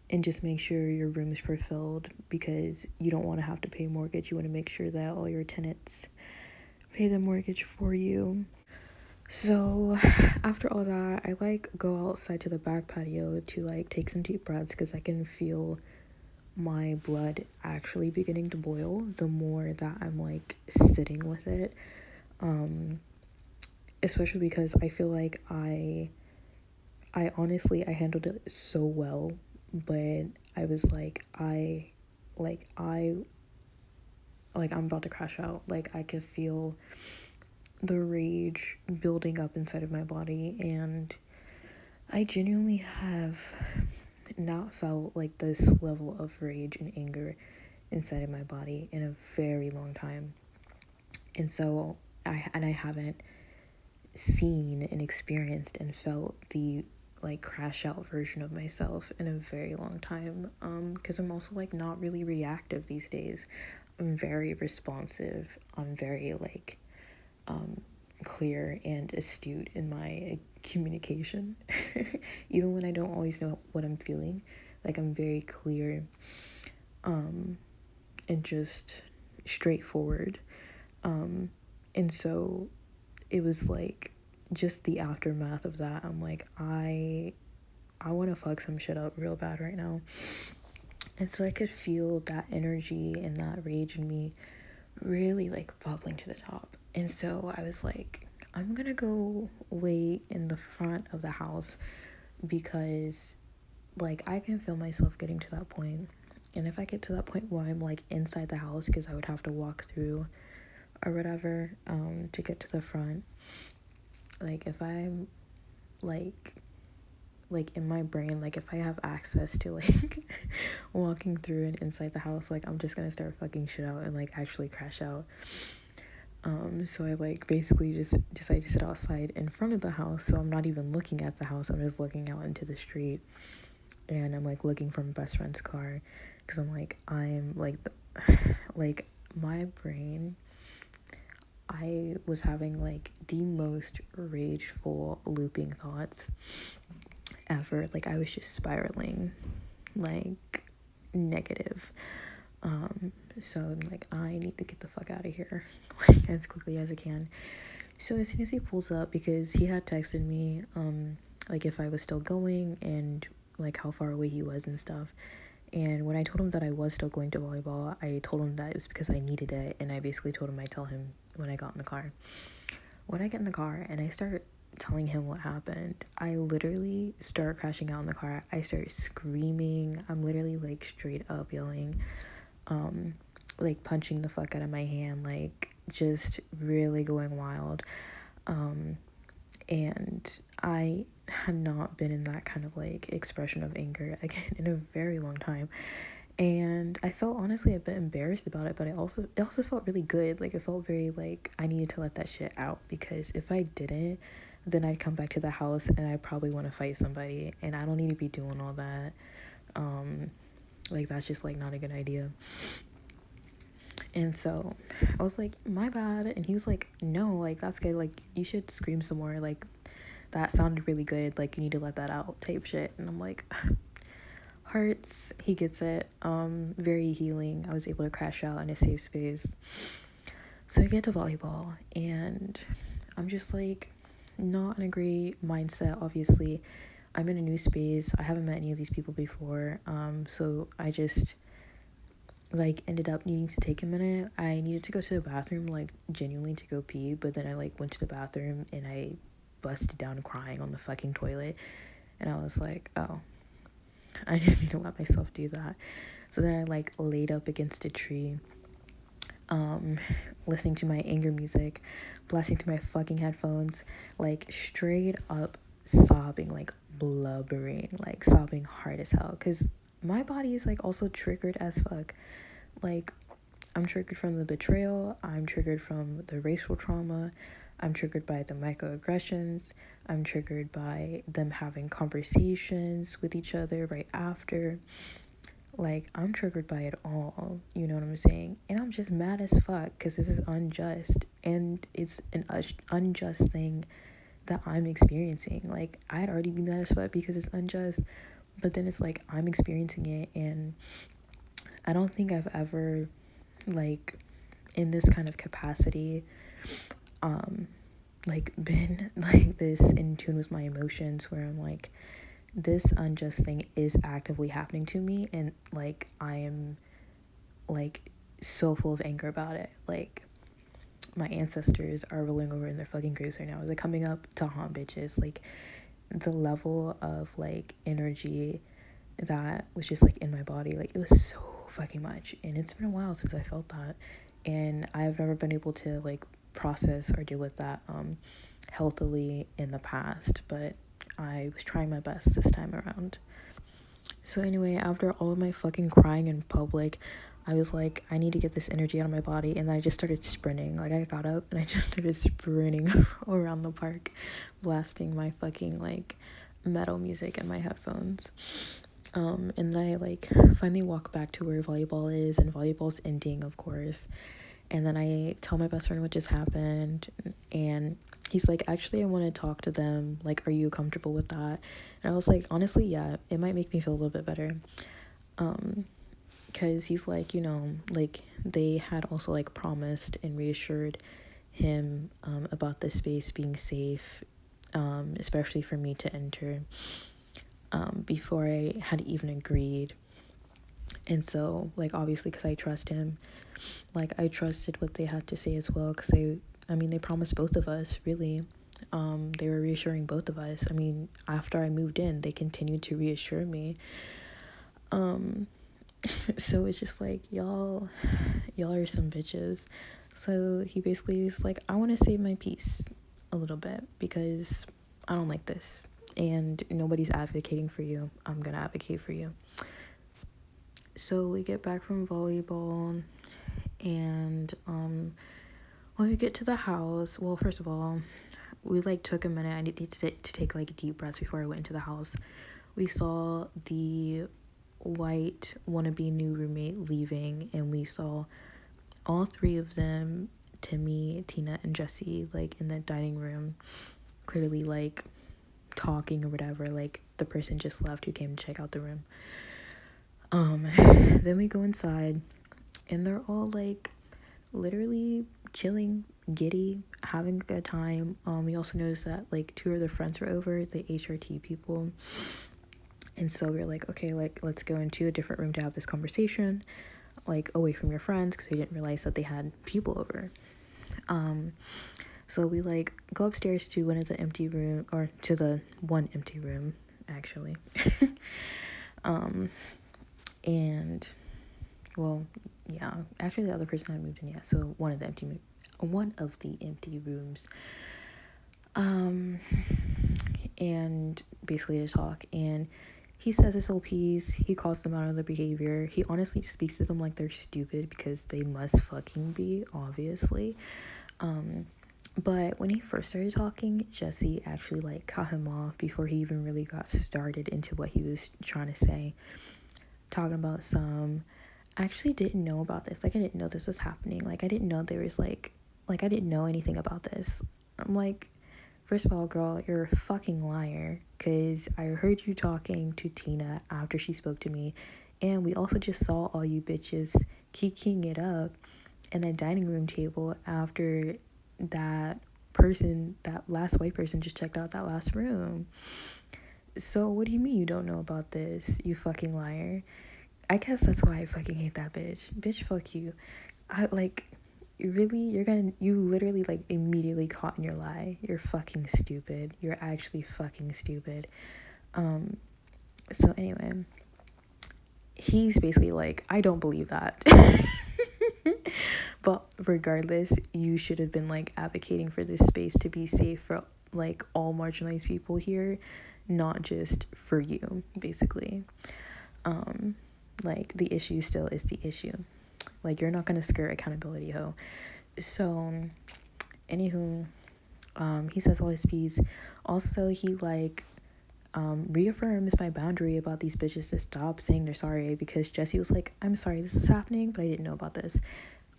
and just make sure your room is fulfilled because you don't want to have to pay mortgage. You want to make sure that all your tenants pay the mortgage for you. So after all that, I like go outside to the back patio to like take some deep breaths because I can feel my blood actually beginning to boil the more that I'm like sitting with it. Especially because I feel like I honestly I handled it so well, but I was like I'm about to crash out. Like I could feel the rage building up inside of my body, and I genuinely have not felt like this level of rage and anger inside of my body in a very long time. And so I haven't seen and experienced and felt the like crash out version of myself in a very long time, because I'm also like not really reactive these days. I'm very responsive. I'm very like clear and astute in my communication. Even when I don't always know what I'm feeling, like I'm very clear and just straightforward. And so it was like just the aftermath of that. I'm like, I want to fuck some shit up real bad right now. And so I could feel that energy and that rage in me really like bubbling to the top. And so I was like, I'm gonna go wait in the front of the house because like I can feel myself getting to that point. And if I get to that point where I'm like inside the house, because I would have to walk through or whatever to get to the front, like if I'm like in my brain, like if I have access to like walking through and inside the house, like I'm just gonna start fucking shit out and like actually crash out. So I like basically just decided to sit outside in front of the house, so I'm not even looking at the house, I'm just looking out into the street, and I'm like looking for my best friend's car because I'm like like my brain, I was having like the most rageful looping thoughts ever. Like I was just spiraling like negative. So I'm like, I need to get the fuck out of here like as quickly as I can. So as soon as he pulls up, because he had texted me like if I was still going and like how far away he was and stuff. And when I told him that I was still going to volleyball, I told him that it was because I needed it, and I basically told him I'd tell him when I got in the car. When I get in the car and I start telling him what happened, I literally start crashing out in the car. I start screaming. I'm literally like straight up yelling, like punching the fuck out of my hand, like just really going wild. And I had not been in that kind of like expression of anger again in a very long time. And I felt honestly a bit embarrassed about it, but it also felt really good. Like it felt very like I needed to let that shit out, because if I didn't, then I'd come back to the house and I'd probably want to fight somebody, and I don't need to be doing all that. Like that's just like not a good idea. And so I was like, my bad. And he was like, no, like that's good, like you should scream some more, like that sounded really good, like you need to let that out type shit. And I'm like, hearts, he gets it. Very healing. I was able to crash out in a safe space. So I get to volleyball and I'm just like not in a great mindset. Obviously I'm in a new space, I haven't met any of these people before, so I just like ended up needing to take a minute. I needed to go to the bathroom, like genuinely to go pee, but then I like went to the bathroom and I busted down crying on the fucking toilet. And I was like, oh, I just need to let myself do that. So then I like laid up against a tree, listening to my anger music, blasting through my fucking headphones, like straight up sobbing, like blubbering, like sobbing hard as hell. Cause my body is like also triggered as fuck. Like, I'm triggered from the betrayal, I'm triggered from the racial trauma, I'm triggered by the microaggressions, I'm triggered by them having conversations with each other right after. Like, I'm triggered by it all, you know what I'm saying? And I'm just mad as fuck because this is unjust, and it's an unjust thing that I'm experiencing. Like, I'd already be mad as fuck because it's unjust, but then it's like I'm experiencing it, and I don't think I've ever, like, in this kind of capacity, like, been like this in tune with my emotions, where I'm like, this unjust thing is actively happening to me, and like I am like so full of anger about it. Like, my ancestors are rolling over in their fucking graves right now. They're coming up to haunt bitches. Like, the level of like energy that was just like in my body, like it was so fucking much, and it's been a while since I felt that, and I've never been able to like process or deal with that healthily in the past, but I was trying my best this time around. So anyway, after all of my fucking crying in public, I was like, I need to get this energy out of my body, and then I just started sprinting. Like, I got up and I just started sprinting around the park, blasting my fucking like metal music in my headphones. And then I like finally walk back to where volleyball is, and volleyball's ending, of course. And then I tell my best friend what just happened, and he's like, actually, I want to talk to them. Like, are you comfortable with that? And I was like, honestly, yeah, it might make me feel a little bit better. Because he's like, you know, like they had also like promised and reassured him about the space being safe, especially for me to enter, before I had even agreed. And so, like, obviously, because I trust him, like, I trusted what they had to say as well, because they promised both of us, really. They were reassuring both of us. I mean, after I moved in, they continued to reassure me. So it's just like, y'all are some bitches. So he basically is like, I want to save my peace a little bit because I don't like this, and nobody's advocating for you. I'm gonna advocate for you. So we get back from volleyball, and when we get to the house, well, first of all, we like took a minute. I needed to take like deep breaths before I went into the house. We saw the white wannabe new roommate leaving, and we saw all three of them, Timmy, Tina, and Jesse, like in the dining room, clearly like talking or whatever. Like, the person just left who came to check out the room. Then we go inside, and they're all like literally chilling, giddy, having a good time. We also noticed that like two of their friends were over, the HRT people. And so we were like, okay, like, let's go into a different room to have this conversation, like away from your friends, because we didn't realize that they had people over. So we like go upstairs to one of the empty room, or to the one empty room, actually. And well, yeah, actually the other person had moved in, yeah. So one of the empty rooms. And basically to talk, and he says his whole piece. He calls them out on their behavior. He honestly speaks to them like they're stupid, because they must fucking be, obviously. But when he first started talking, Jesse actually like cut him off before he even really got started into what he was trying to say. Talking about I actually didn't know about this. Like, I didn't know this was happening. Like, I didn't know there was like I didn't know anything about this. I'm like, first of all, girl, you're a fucking liar, because I heard you talking to Tina after she spoke to me, and we also just saw all you bitches kikiing it up in that dining room table after that last white person just checked out that last room. So what do you mean you don't know about this, you fucking liar? I guess that's why I fucking hate that bitch. Bitch, fuck you. I like, really, you literally like immediately caught in your lie. You're fucking stupid. You're actually fucking stupid. So anyway, he's basically like, I don't believe that. But regardless, you should have been like advocating for this space to be safe for like all marginalized people here, not just for you, basically. Like the issue still is the issue. Like, you're not gonna skirt accountability, ho. So anywho, he says all his piece. Also, he like reaffirms my boundary about these bitches to stop saying they're sorry, because Jesse was like, I'm sorry this is happening, but I didn't know about this.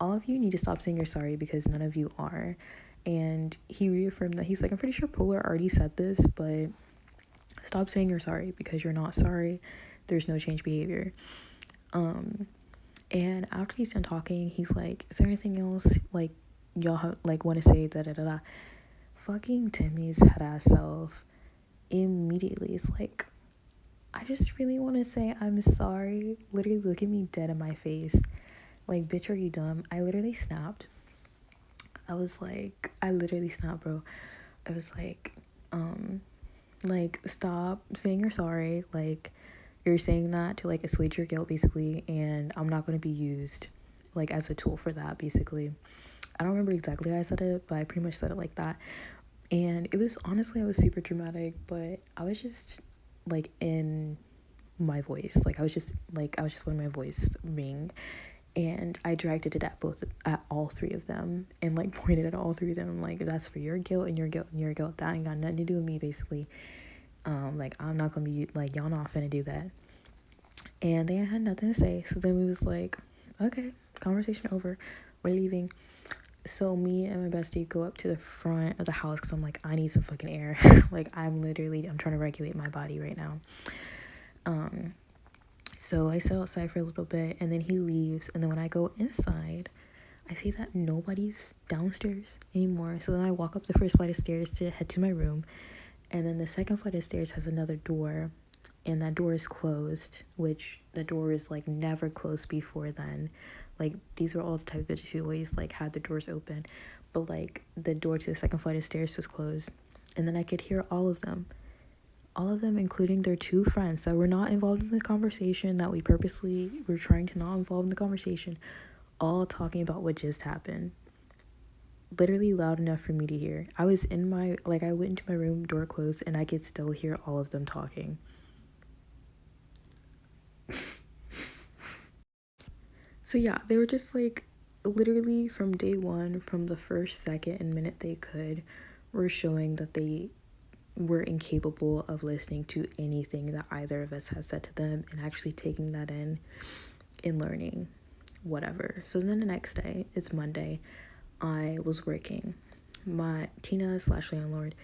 All of you need to stop saying you're sorry, because none of you are. And he reaffirmed that. He's like, I'm pretty sure Polar already said this, but stop saying you're sorry, because you're not sorry. There's no change behavior. And after he's done talking, he's like, is there anything else like y'all like want to say? Da da da da. Fucking Timmy's head ass self immediately is like, I just really want to say I'm sorry. Literally look at me dead in my face. Like, bitch, are you dumb? I literally snapped. I literally snapped, bro. I was like, stop saying you're sorry. Like, you're saying that to like assuage your guilt, basically, and I'm not going to be used like as a tool for that, basically. I don't remember exactly how I said it, but I pretty much said it like that. And it was, honestly, I was super dramatic, but I was just like in my voice. Like, I was just letting my voice ring. And I directed it at all three of them, and like pointed at all three of them. I'm like, that's for your guilt and your guilt and your guilt. That ain't got nothing to do with me, basically. Like, I'm not gonna be like, y'all not finna do that. And they had nothing to say. So then we was like, okay, conversation over, we're leaving. So me and my bestie go up to the front of the house, because I'm like, I need some fucking air. Like, I'm trying to regulate my body right now. So I sit outside for a little bit, and then he leaves. And then when I go inside, I see that nobody's downstairs anymore. So then I walk up the first flight of stairs to head to my room. And then the second flight of stairs has another door, and that door is closed, which the door is like never closed before then. Like, these were all the type of bitches who always like had the doors open, but like the door to the second flight of stairs was closed. And then I could hear all of them, including their two friends that were not involved in the conversation, that we purposely were trying to not involve in the conversation, all talking about what just happened. Literally loud enough for me to hear. I went into my room, door closed, and I could still hear all of them talking. So yeah, they were just like, literally from day one, from the first second and minute they were showing that they were incapable of listening to anything that either of us had said to them, and actually taking that in and learning whatever. So then the next day, it's Monday, I was working. My Tina/landlord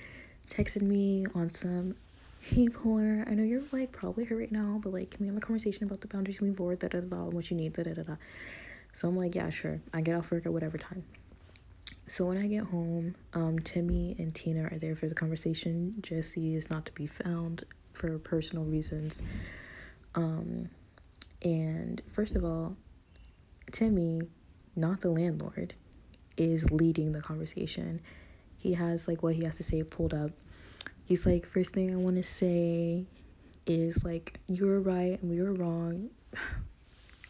texted me on some, hey Polar, I know you're like probably hurt right now, but like, can we have a conversation about the boundaries moving forward, da da da, what you need, da da da. So I'm like, yeah, sure. I get off work at whatever time. So when I get home, Timmy and Tina are there for the conversation. Jesse is not to be found for personal reasons. And first of all, Timmy, not the landlord, is leading the conversation. He has like what he has to say pulled up. He's like, first thing I want to say is like, you were right and we were wrong.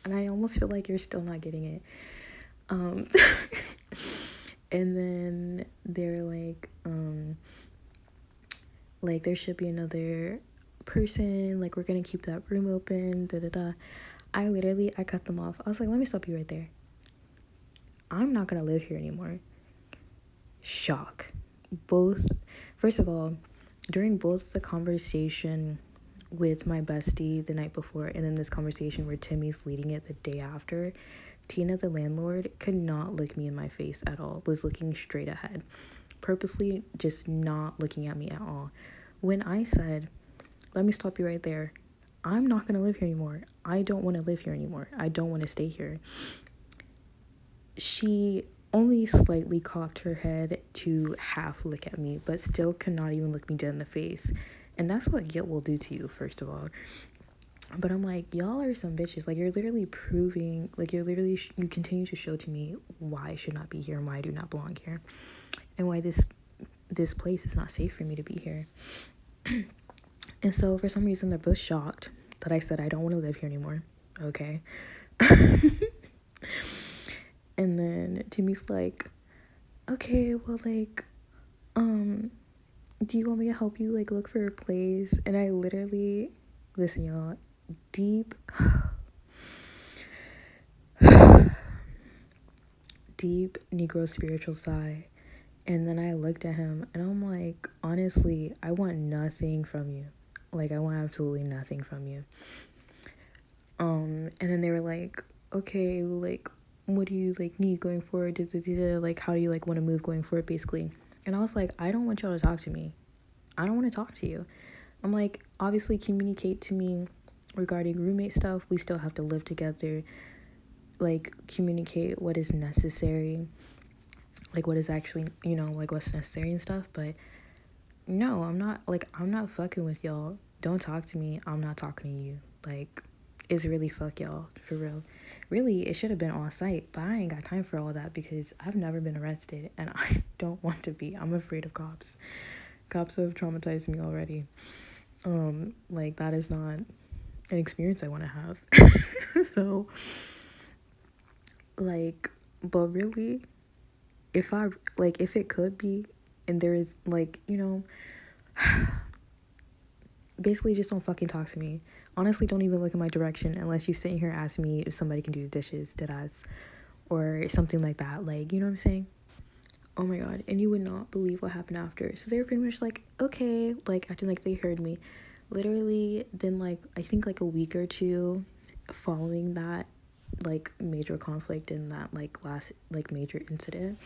And I almost feel like you're still not getting it. And then they're like there should be another person, like we're gonna keep that room open, da da da. I cut them off. I was like, let me stop you right there. I'm not gonna live here anymore. Shock. First of all, during both the conversation with my bestie the night before, and then this conversation where Timmy's leading it the day after, Tina, the landlord, could not look me in my face at all, was looking straight ahead, purposely just not looking at me at all. When I said, let me stop you right there, I'm not going to live here anymore. I don't want to live here anymore. I don't want to stay here. She only slightly cocked her head to half look at me, but still could not even look me dead in the face. And that's what guilt will do to you, first of all. But I'm like, y'all are some bitches. Like, you're literally proving, like, you continue to show to me why I should not be here and why I do not belong here, and why this place is not safe for me to be here. And so for some reason they're both shocked that I said I don't want to live here anymore. okay? And then Timmy's like, okay, well, like, do you want me to help you, like, look for a place? And I literally, listen, y'all, deep deep Negro spiritual sigh. And then I looked at him and I'm like, honestly, I want nothing from you. Like, I want absolutely nothing from you. And then they were like, okay, like, what do you like need going forward? Like, how do you like want to move going forward, basically? And I was like, I don't want y'all to talk to me. I don't want to talk to you. I'm like, obviously communicate to me regarding roommate stuff. We still have to live together. Like, communicate what is necessary, like what is actually, you know, like what's necessary and stuff. But no, I'm not fucking with y'all. Don't talk to me. I'm not talking to you. Like, it's really fuck y'all, for real. Really, it should have been on site, but I ain't got time for all that because I've never been arrested and I don't want to be. I'm afraid of cops. Cops have traumatized me already. Like, that is not an experience I want to have. So, like, but really, if it could be, and there is, like, you know, basically just don't fucking talk to me. Honestly, don't even look in my direction unless you sit here and ask me if somebody can do the dishes, deadass, or something like that. Like, you know what I'm saying? Oh my god. And you would not believe what happened after. So they were pretty much like, okay, like acting like they heard me. Literally, then, like, I think like a week or two following that, like, major conflict in that, like, last, like, major incident,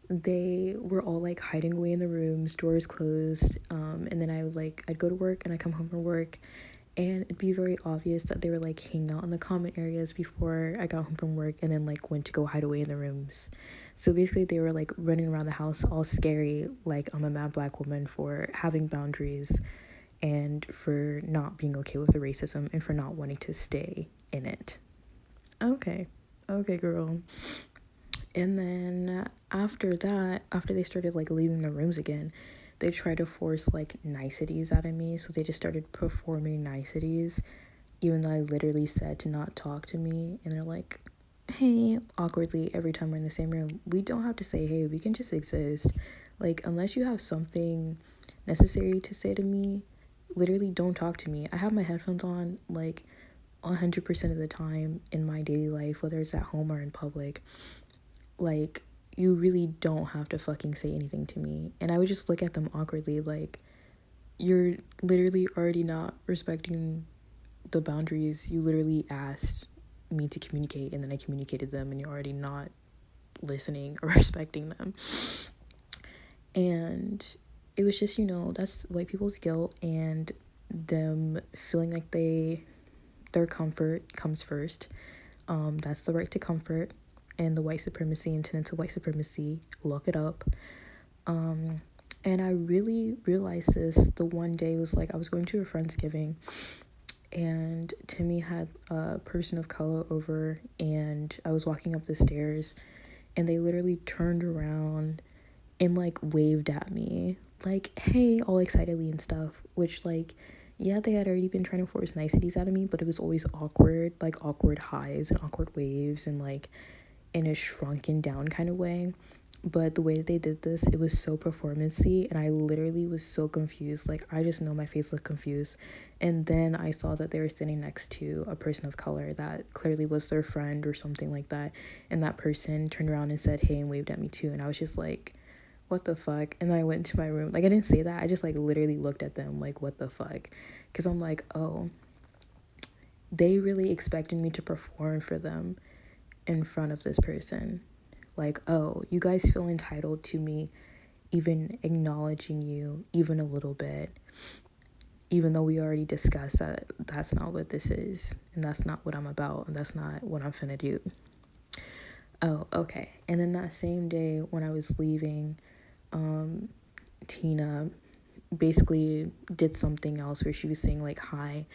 they were all like hiding away in the rooms, doors closed. And then I'd go to work and I come home from work and it'd be very obvious that they were like hanging out in the common areas before I got home from work, and then like went to go hide away in the rooms. So basically they were like running around the house all scary, like I'm a mad black woman for having boundaries and for not being okay with the racism and for not wanting to stay in it. Okay, girl. And then after that, after they started like leaving the rooms again, they tried to force like niceties out of me. So they just started performing niceties, even though I literally said to not talk to me. And they're like, hey, awkwardly, every time we're in the same room, we don't have to say hey, we can just exist. Like, unless you have something necessary to say to me, literally don't talk to me. I have my headphones on like 100% of the time in my daily life, whether it's at home or in public. Like, you really don't have to fucking say anything to me. And I would just look at them awkwardly, like, you're literally already not respecting the boundaries you literally asked me to communicate, and then I communicated them, and you're already not listening or respecting them. And it was just, you know, that's white people's guilt and them feeling like their comfort comes first. That's the right to comfort and the white supremacy and tenets of white supremacy. Look it up. And I really realized this the one day. Was like I was going to a Friendsgiving and Timmy had a person of color over, and I was walking up the stairs and they literally turned around and like waved at me like, hey, all excitedly and stuff, which, like, yeah, they had already been trying to force niceties out of me, but it was always awkward, like awkward highs and awkward waves and like in a shrunken down kind of way. But the way that they did this, it was so performancy, and I literally was so confused. Like, I just know my face looked confused. And then I saw that they were standing next to a person of color that clearly was their friend or something like that, and that person turned around and said hey and waved at me too, and I was just like, what the fuck? And then I went into my room. Like, I didn't say that, I just like literally looked at them like, what the fuck? Because I'm like, oh, they really expected me to perform for them in front of this person. Like, oh, you guys feel entitled to me even acknowledging you even a little bit, even though we already discussed that that's not what this is, and that's not what I'm about, and that's not what I'm finna do. Oh, okay. And then that same day when I was leaving, Tina basically did something else where she was saying like hi,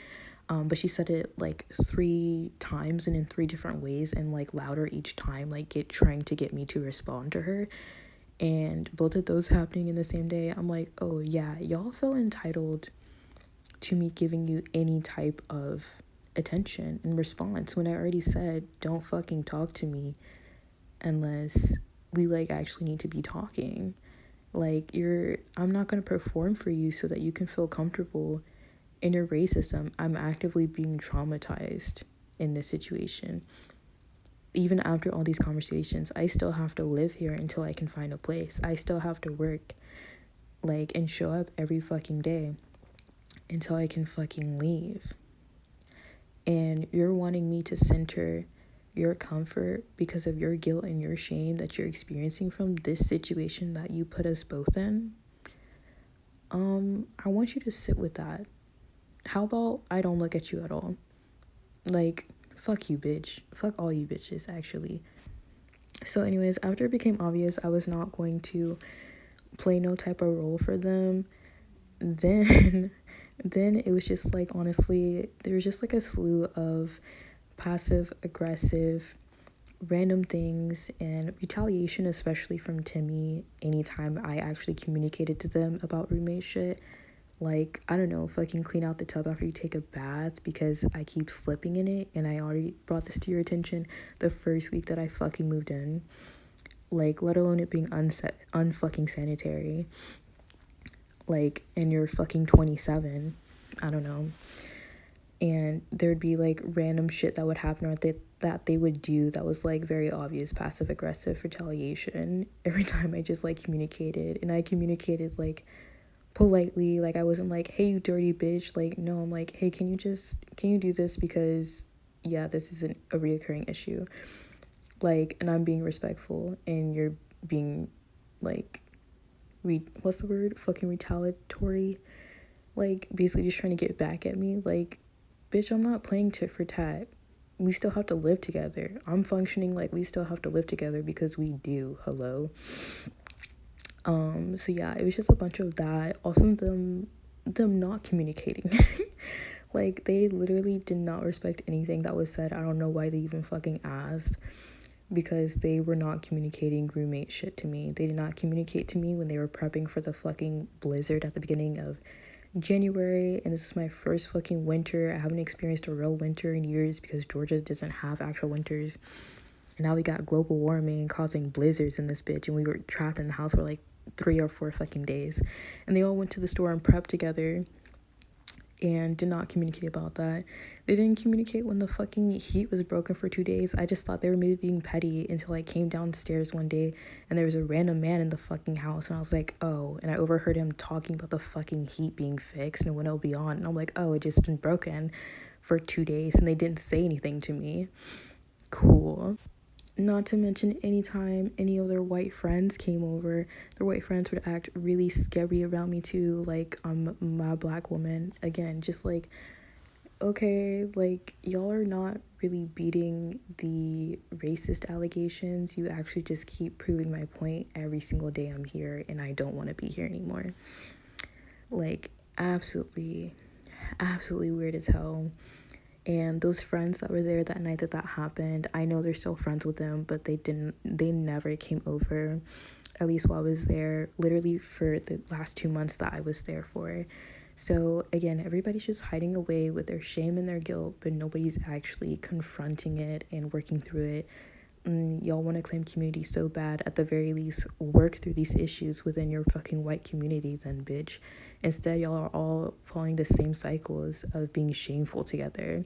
but she said it like 3 times and in 3 different ways and like louder each time, like trying to get me to respond to her. And both of those happening in the same day, I'm like, oh yeah, y'all feel entitled to me giving you any type of attention and response when I already said don't fucking talk to me unless we like actually need to be talking. Like, I'm not going to perform for you so that you can feel comfortable in your racism. I'm actively being traumatized in this situation. Even after all these conversations, I still have to live here until I can find a place. I still have to work, like, and show up every fucking day until I can fucking leave. And you're wanting me to center your comfort because of your guilt and your shame that you're experiencing from this situation that you put us both in. I want you to sit with that. How about I don't look at you at all? Like, fuck you, bitch. Fuck all you bitches, actually. So anyways, after it became obvious I was not going to play no type of role for them, then it was just like, honestly, there was just like a slew of passive aggressive random things and retaliation, especially from Timmy anytime I actually communicated to them about roommate shit. Like, I don't know, fucking clean out the tub after you take a bath because I keep slipping in it, and I already brought this to your attention the first week that I fucking moved in. Like, let alone it being unfucking sanitary. Like, and you're fucking 27. I don't know. And there'd be like random shit that would happen or that they would do that was like very obvious passive aggressive retaliation every time I just like communicated. And I communicated like politely, like I wasn't like, hey you dirty bitch, like no, I'm like, hey, can you do this because yeah, this isn't a reoccurring issue, like, and I'm being respectful and you're being like what's the word, fucking retaliatory, like basically just trying to get back at me. Like, bitch, I'm not playing tit for tat. We still have to live together. I'm functioning like we still have to live together because we do. Hello. So yeah, it was just a bunch of that. Also them not communicating. Like, they literally did not respect anything that was said. I don't know why they even fucking asked, because they were not communicating roommate shit to me. They did not communicate to me when they were prepping for the fucking blizzard at the beginning of January, and this is my first fucking winter. I haven't experienced a real winter in years because Georgia doesn't have actual winters. And now we got global warming causing blizzards in this bitch, and we were trapped in the house for like 3 or 4 fucking days. And they all went to the store and prepped together and did not communicate about that. They didn't communicate when the fucking heat was broken for 2 days. I just thought they were maybe being petty until I came downstairs one day and there was a random man in the fucking house, and I was like, oh, and I overheard him talking about the fucking heat being fixed and when it'll be on, and I'm like, oh, it just been broken for 2 days, and they didn't say anything to me. Cool. Not to mention, anytime any of their white friends came over, their white friends would act really scary around me too. Like, I'm my black woman. Again, just like, okay, like, y'all are not really beating the racist allegations. You actually just keep proving my point every single day I'm here, and I don't want to be here anymore. Like, absolutely weird as hell. And those friends that were there that night that happened, I know they're still friends with them, but they never came over, at least while I was there, literally for the last 2 months that I was there for. So again, everybody's just hiding away with their shame and their guilt, but nobody's actually confronting it and working through it. Y'all want to claim community so bad. At the very least, work through these issues within your fucking white community then, bitch. Instead, y'all are all following the same cycles of being shameful together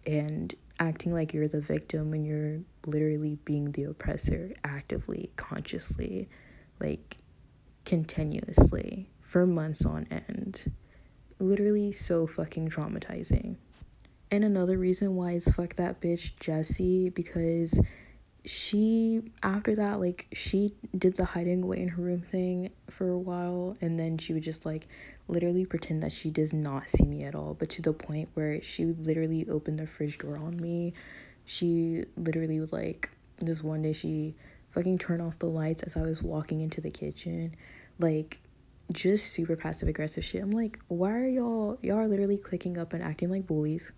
and acting like you're the victim when you're literally being the oppressor actively, consciously, like continuously for months on end. Literally so fucking traumatizing. And another reason why is fuck that bitch Jessie, because she, after that, like, she did the hiding away in her room thing for a while, and then she would just like literally pretend that she does not see me at all, but to the point where she would literally open the fridge door on me. She literally would, like, this one day she fucking turned off the lights as I was walking into the kitchen, like, just super passive aggressive shit. I'm like, why are y'all are literally clicking up and acting like bullies,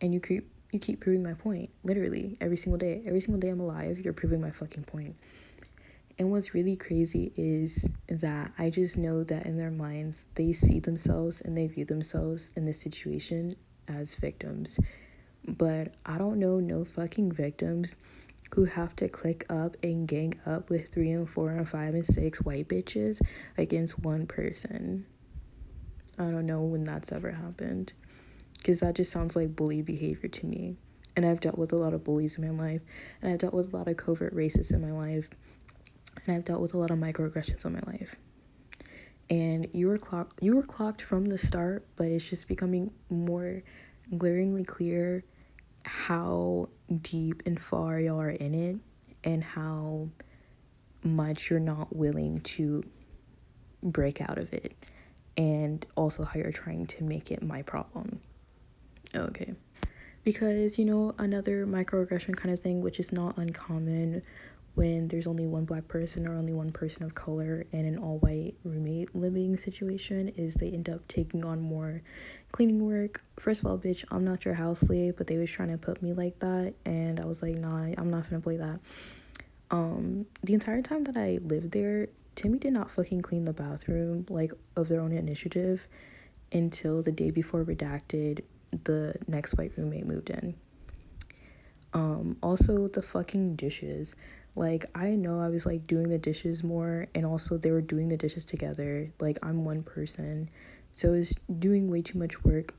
and you keep proving my point, literally, every single day I'm alive, you're proving my fucking point. And what's really crazy is that I just know that in their minds, they see themselves and they view themselves in this situation as victims. but I don't know no fucking victims who have to click up and gang up with 3 and 4 and 5 and 6 white bitches against one person. I don't know when that's ever happened, because that just sounds like bully behavior to me. And I've dealt with a lot of bullies in my life, and I've dealt with a lot of covert racists in my life, and I've dealt with a lot of microaggressions in my life. And you were clocked from the start, but it's just becoming more glaringly clear how deep and far y'all are in it, and how much you're not willing to break out of it, and also how you're trying to make it my problem. Okay. Because, another microaggression kind of thing, which is not uncommon when there's only one black person or only one person of color in an all-white roommate living situation, is they end up taking on more cleaning work. First of all, bitch, I'm not your house slave, but they was trying to put me like that, and I was like, nah, I'm not gonna play that. The entire time that I lived there, Timmy did not fucking clean the bathroom, like, of their own initiative until the day before Redacted, the next white roommate, moved in. Also the fucking dishes. Like, I know I was like doing the dishes more, and also they were doing the dishes together. Like, I'm one person, so it was doing way too much work.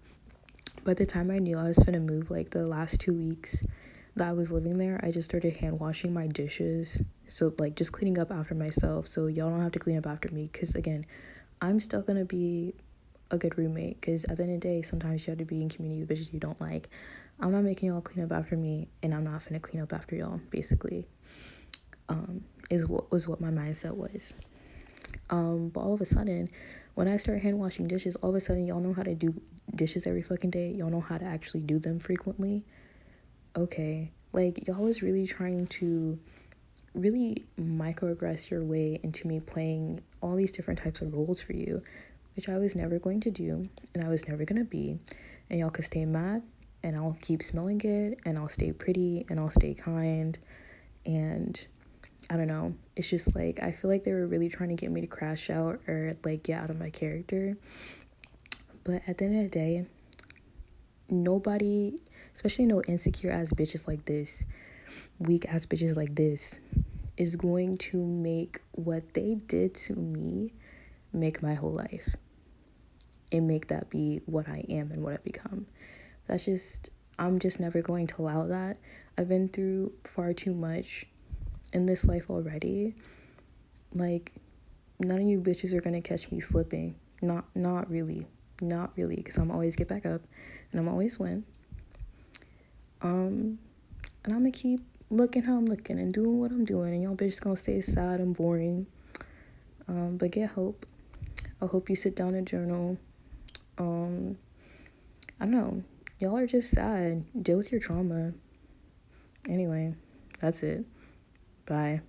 By the time I knew I was gonna move, like the last 2 weeks that I was living there, I just started hand washing my dishes. So, like, just cleaning up after myself, so y'all don't have to clean up after me. Because again, I'm still gonna be a good roommate, because at the end of the day, sometimes you have to be in community with bitches you don't like. I'm not making y'all clean up after me, and I'm not gonna clean up after y'all, basically. Is what my mindset was. But all of a sudden, when I start hand washing dishes, all of a sudden y'all know how to do dishes every fucking day. Y'all know how to actually do them frequently. Okay, like, y'all was really trying to really microaggress your way into me playing all these different types of roles for you, which I was never going to do, and I was never gonna be. And y'all could stay mad, and I'll keep smelling good, and I'll stay pretty, and I'll stay kind, and I don't know. It's just like, I feel like they were really trying to get me to crash out or like get out of my character. But at the end of the day, nobody, especially no insecure ass bitches like this, weak ass bitches like this, is going to make what they did to me make my whole life and make that be what I am and what I become. I'm just never going to allow that. I've been through far too much in this life already. Like, none of you bitches are gonna catch me slipping. Not really, because I'm always get back up, and I'm always win. And I'm gonna keep looking how I'm looking and doing what I'm doing, and y'all bitches gonna stay sad and boring. But get hope. I hope you sit down and journal. I don't know. Y'all are just sad. Deal with your trauma. Anyway, that's it. Bye.